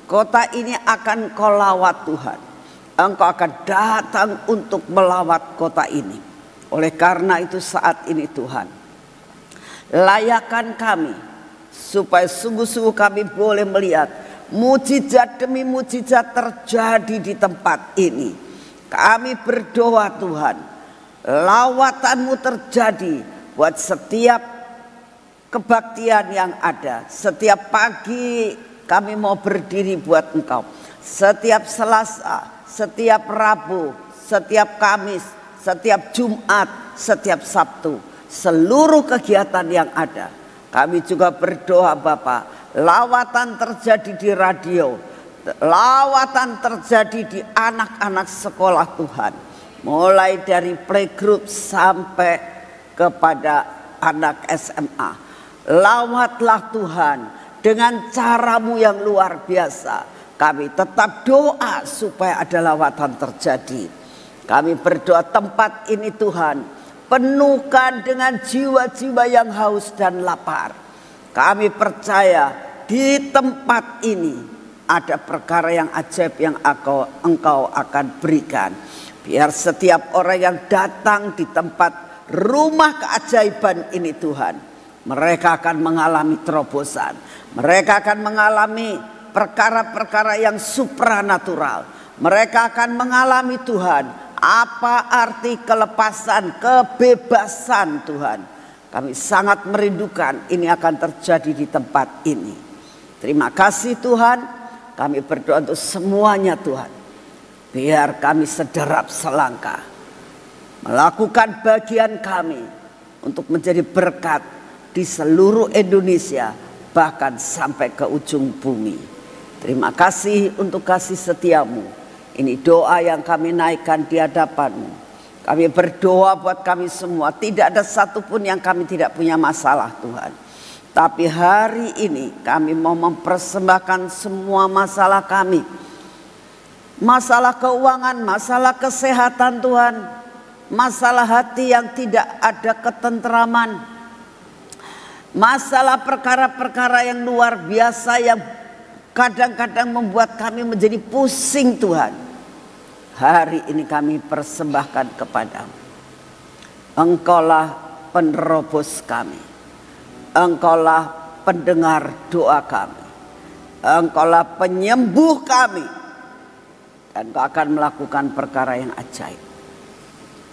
Kota ini akan Kau lawat Tuhan. Engkau akan datang untuk melawat kota ini. Oleh karena itu saat ini Tuhan, layakan kami supaya sungguh-sungguh kami boleh melihat mujizat demi mujizat terjadi di tempat ini. Kami berdoa Tuhan, lawatan-Mu terjadi buat setiap kebaktian yang ada. Setiap pagi kami mau berdiri buat Engkau. Setiap Selasa, setiap Rabu, setiap Kamis, setiap Jumat, setiap Sabtu. Seluruh kegiatan yang ada. Kami juga berdoa Bapak, lawatan terjadi di radio, lawatan terjadi di anak-anak sekolah Tuhan. Mulai dari playgroup sampai kepada anak SMA. Lawatlah Tuhan dengan cara-Mu yang luar biasa. Kami tetap doa supaya ada lawatan terjadi. Kami berdoa tempat ini Tuhan, penuhkan dengan jiwa-jiwa yang haus dan lapar. Kami percaya di tempat ini ada perkara yang ajaib yang Engkau akan berikan. Biar setiap orang yang datang di tempat rumah keajaiban ini Tuhan, mereka akan mengalami terobosan. Mereka akan mengalami perkara-perkara yang supranatural. Mereka akan mengalami Tuhan, apa arti kelepasan, kebebasan Tuhan. Kami sangat merindukan ini akan terjadi di tempat ini. Terima kasih Tuhan. Kami berdoa untuk semuanya Tuhan. Biar kami sederap selangkah melakukan bagian kami untuk menjadi berkat di seluruh Indonesia, bahkan sampai ke ujung bumi. Terima kasih untuk kasih setiamu. Ini doa yang kami naikkan di hadapanmu. Kami berdoa buat kami semua. Tidak ada satupun yang kami tidak punya masalah, Tuhan. Tapi hari ini kami mau mempersembahkan semua masalah kami. Masalah keuangan, masalah kesehatan Tuhan. Masalah hati yang tidak ada ketentraman. Masalah perkara-perkara yang luar biasa yang kadang-kadang membuat kami menjadi pusing Tuhan. Hari ini kami persembahkan kepadamu. Engkaulah penerobos kami. Engkaulah pendengar doa kami. Engkaulah penyembuh kami. Dan Engkau akan melakukan perkara yang ajaib.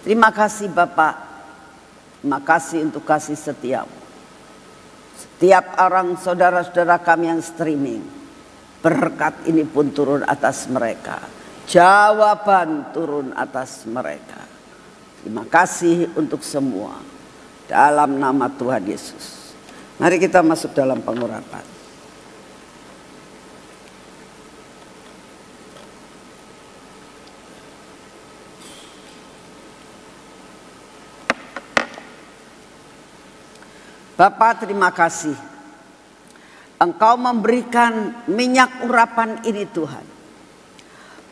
Terima kasih Bapak. Terima kasih untuk kasih setiamu. Setiap orang saudara-saudara kami yang streaming, berkat ini pun turun atas mereka. Jawaban turun atas mereka. Terima kasih untuk semua. Dalam nama Tuhan Yesus. Mari kita masuk dalam pengurapan. Bapak, terima kasih. Engkau memberikan minyak urapan ini Tuhan.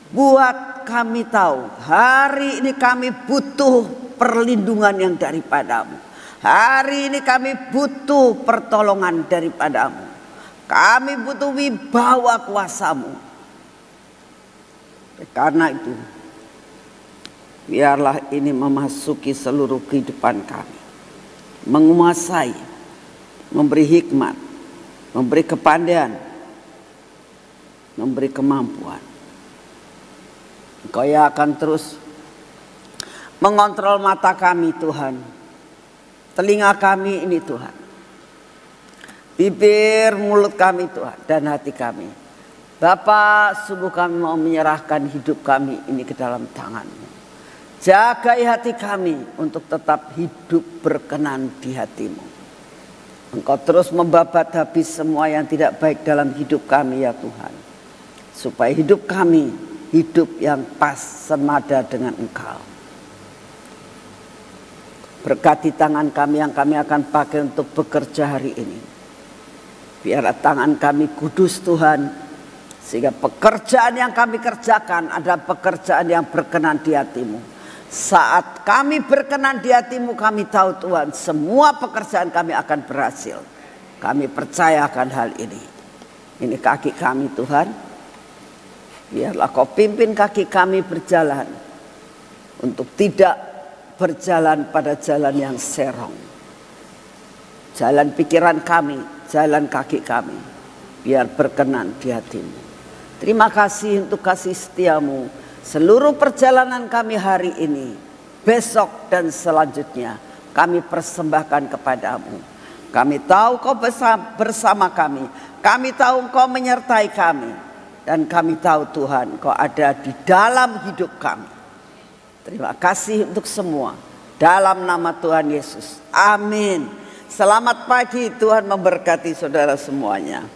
Buat kami tahu hari ini kami butuh perlindungan yang daripadamu. Hari ini kami butuh pertolongan daripadamu. Kami butuh wibawa kuasamu. Karena itu, biarlah ini memasuki seluruh kehidupan kami. Menguasai, memberi hikmat, memberi kepandaian, memberi kemampuan. Engkau yang akan terus mengontrol mata kami Tuhan, telinga kami ini Tuhan, bibir mulut kami Tuhan, dan hati kami. Bapa, sungguh kami mau menyerahkan hidup kami ini ke dalam tangan-Mu. Jagai hati kami untuk tetap hidup berkenan di hati-Mu. Engkau terus membabat habis semua yang tidak baik dalam hidup kami ya Tuhan. Supaya hidup kami hidup yang pas senada dengan Engkau. Berkati tangan kami yang kami akan pakai untuk bekerja hari ini. Biarlah tangan kami kudus Tuhan. Sehingga pekerjaan yang kami kerjakan adalah pekerjaan yang berkenan di hati-Mu. Saat kami berkenan di hati-Mu, kami tahu Tuhan semua pekerjaan kami akan berhasil. Kami percayakan hal ini. Ini kaki kami Tuhan. Biarlah Kau pimpin kaki kami berjalan. Untuk tidak berjalan pada jalan yang serong. Jalan pikiran kami, jalan kaki kami. Biar berkenan di hati-Mu. Terima kasih untuk kasih setiamu. Seluruh perjalanan kami hari ini, besok dan selanjutnya kami persembahkan kepadamu. Kami tahu Kau bersama kami. Kami tahu Kau menyertai kami. Dan kami tahu Tuhan Kau ada di dalam hidup kami. Terima kasih untuk semua. Dalam nama Tuhan Yesus. Amin. Selamat pagi, Tuhan memberkati saudara semuanya.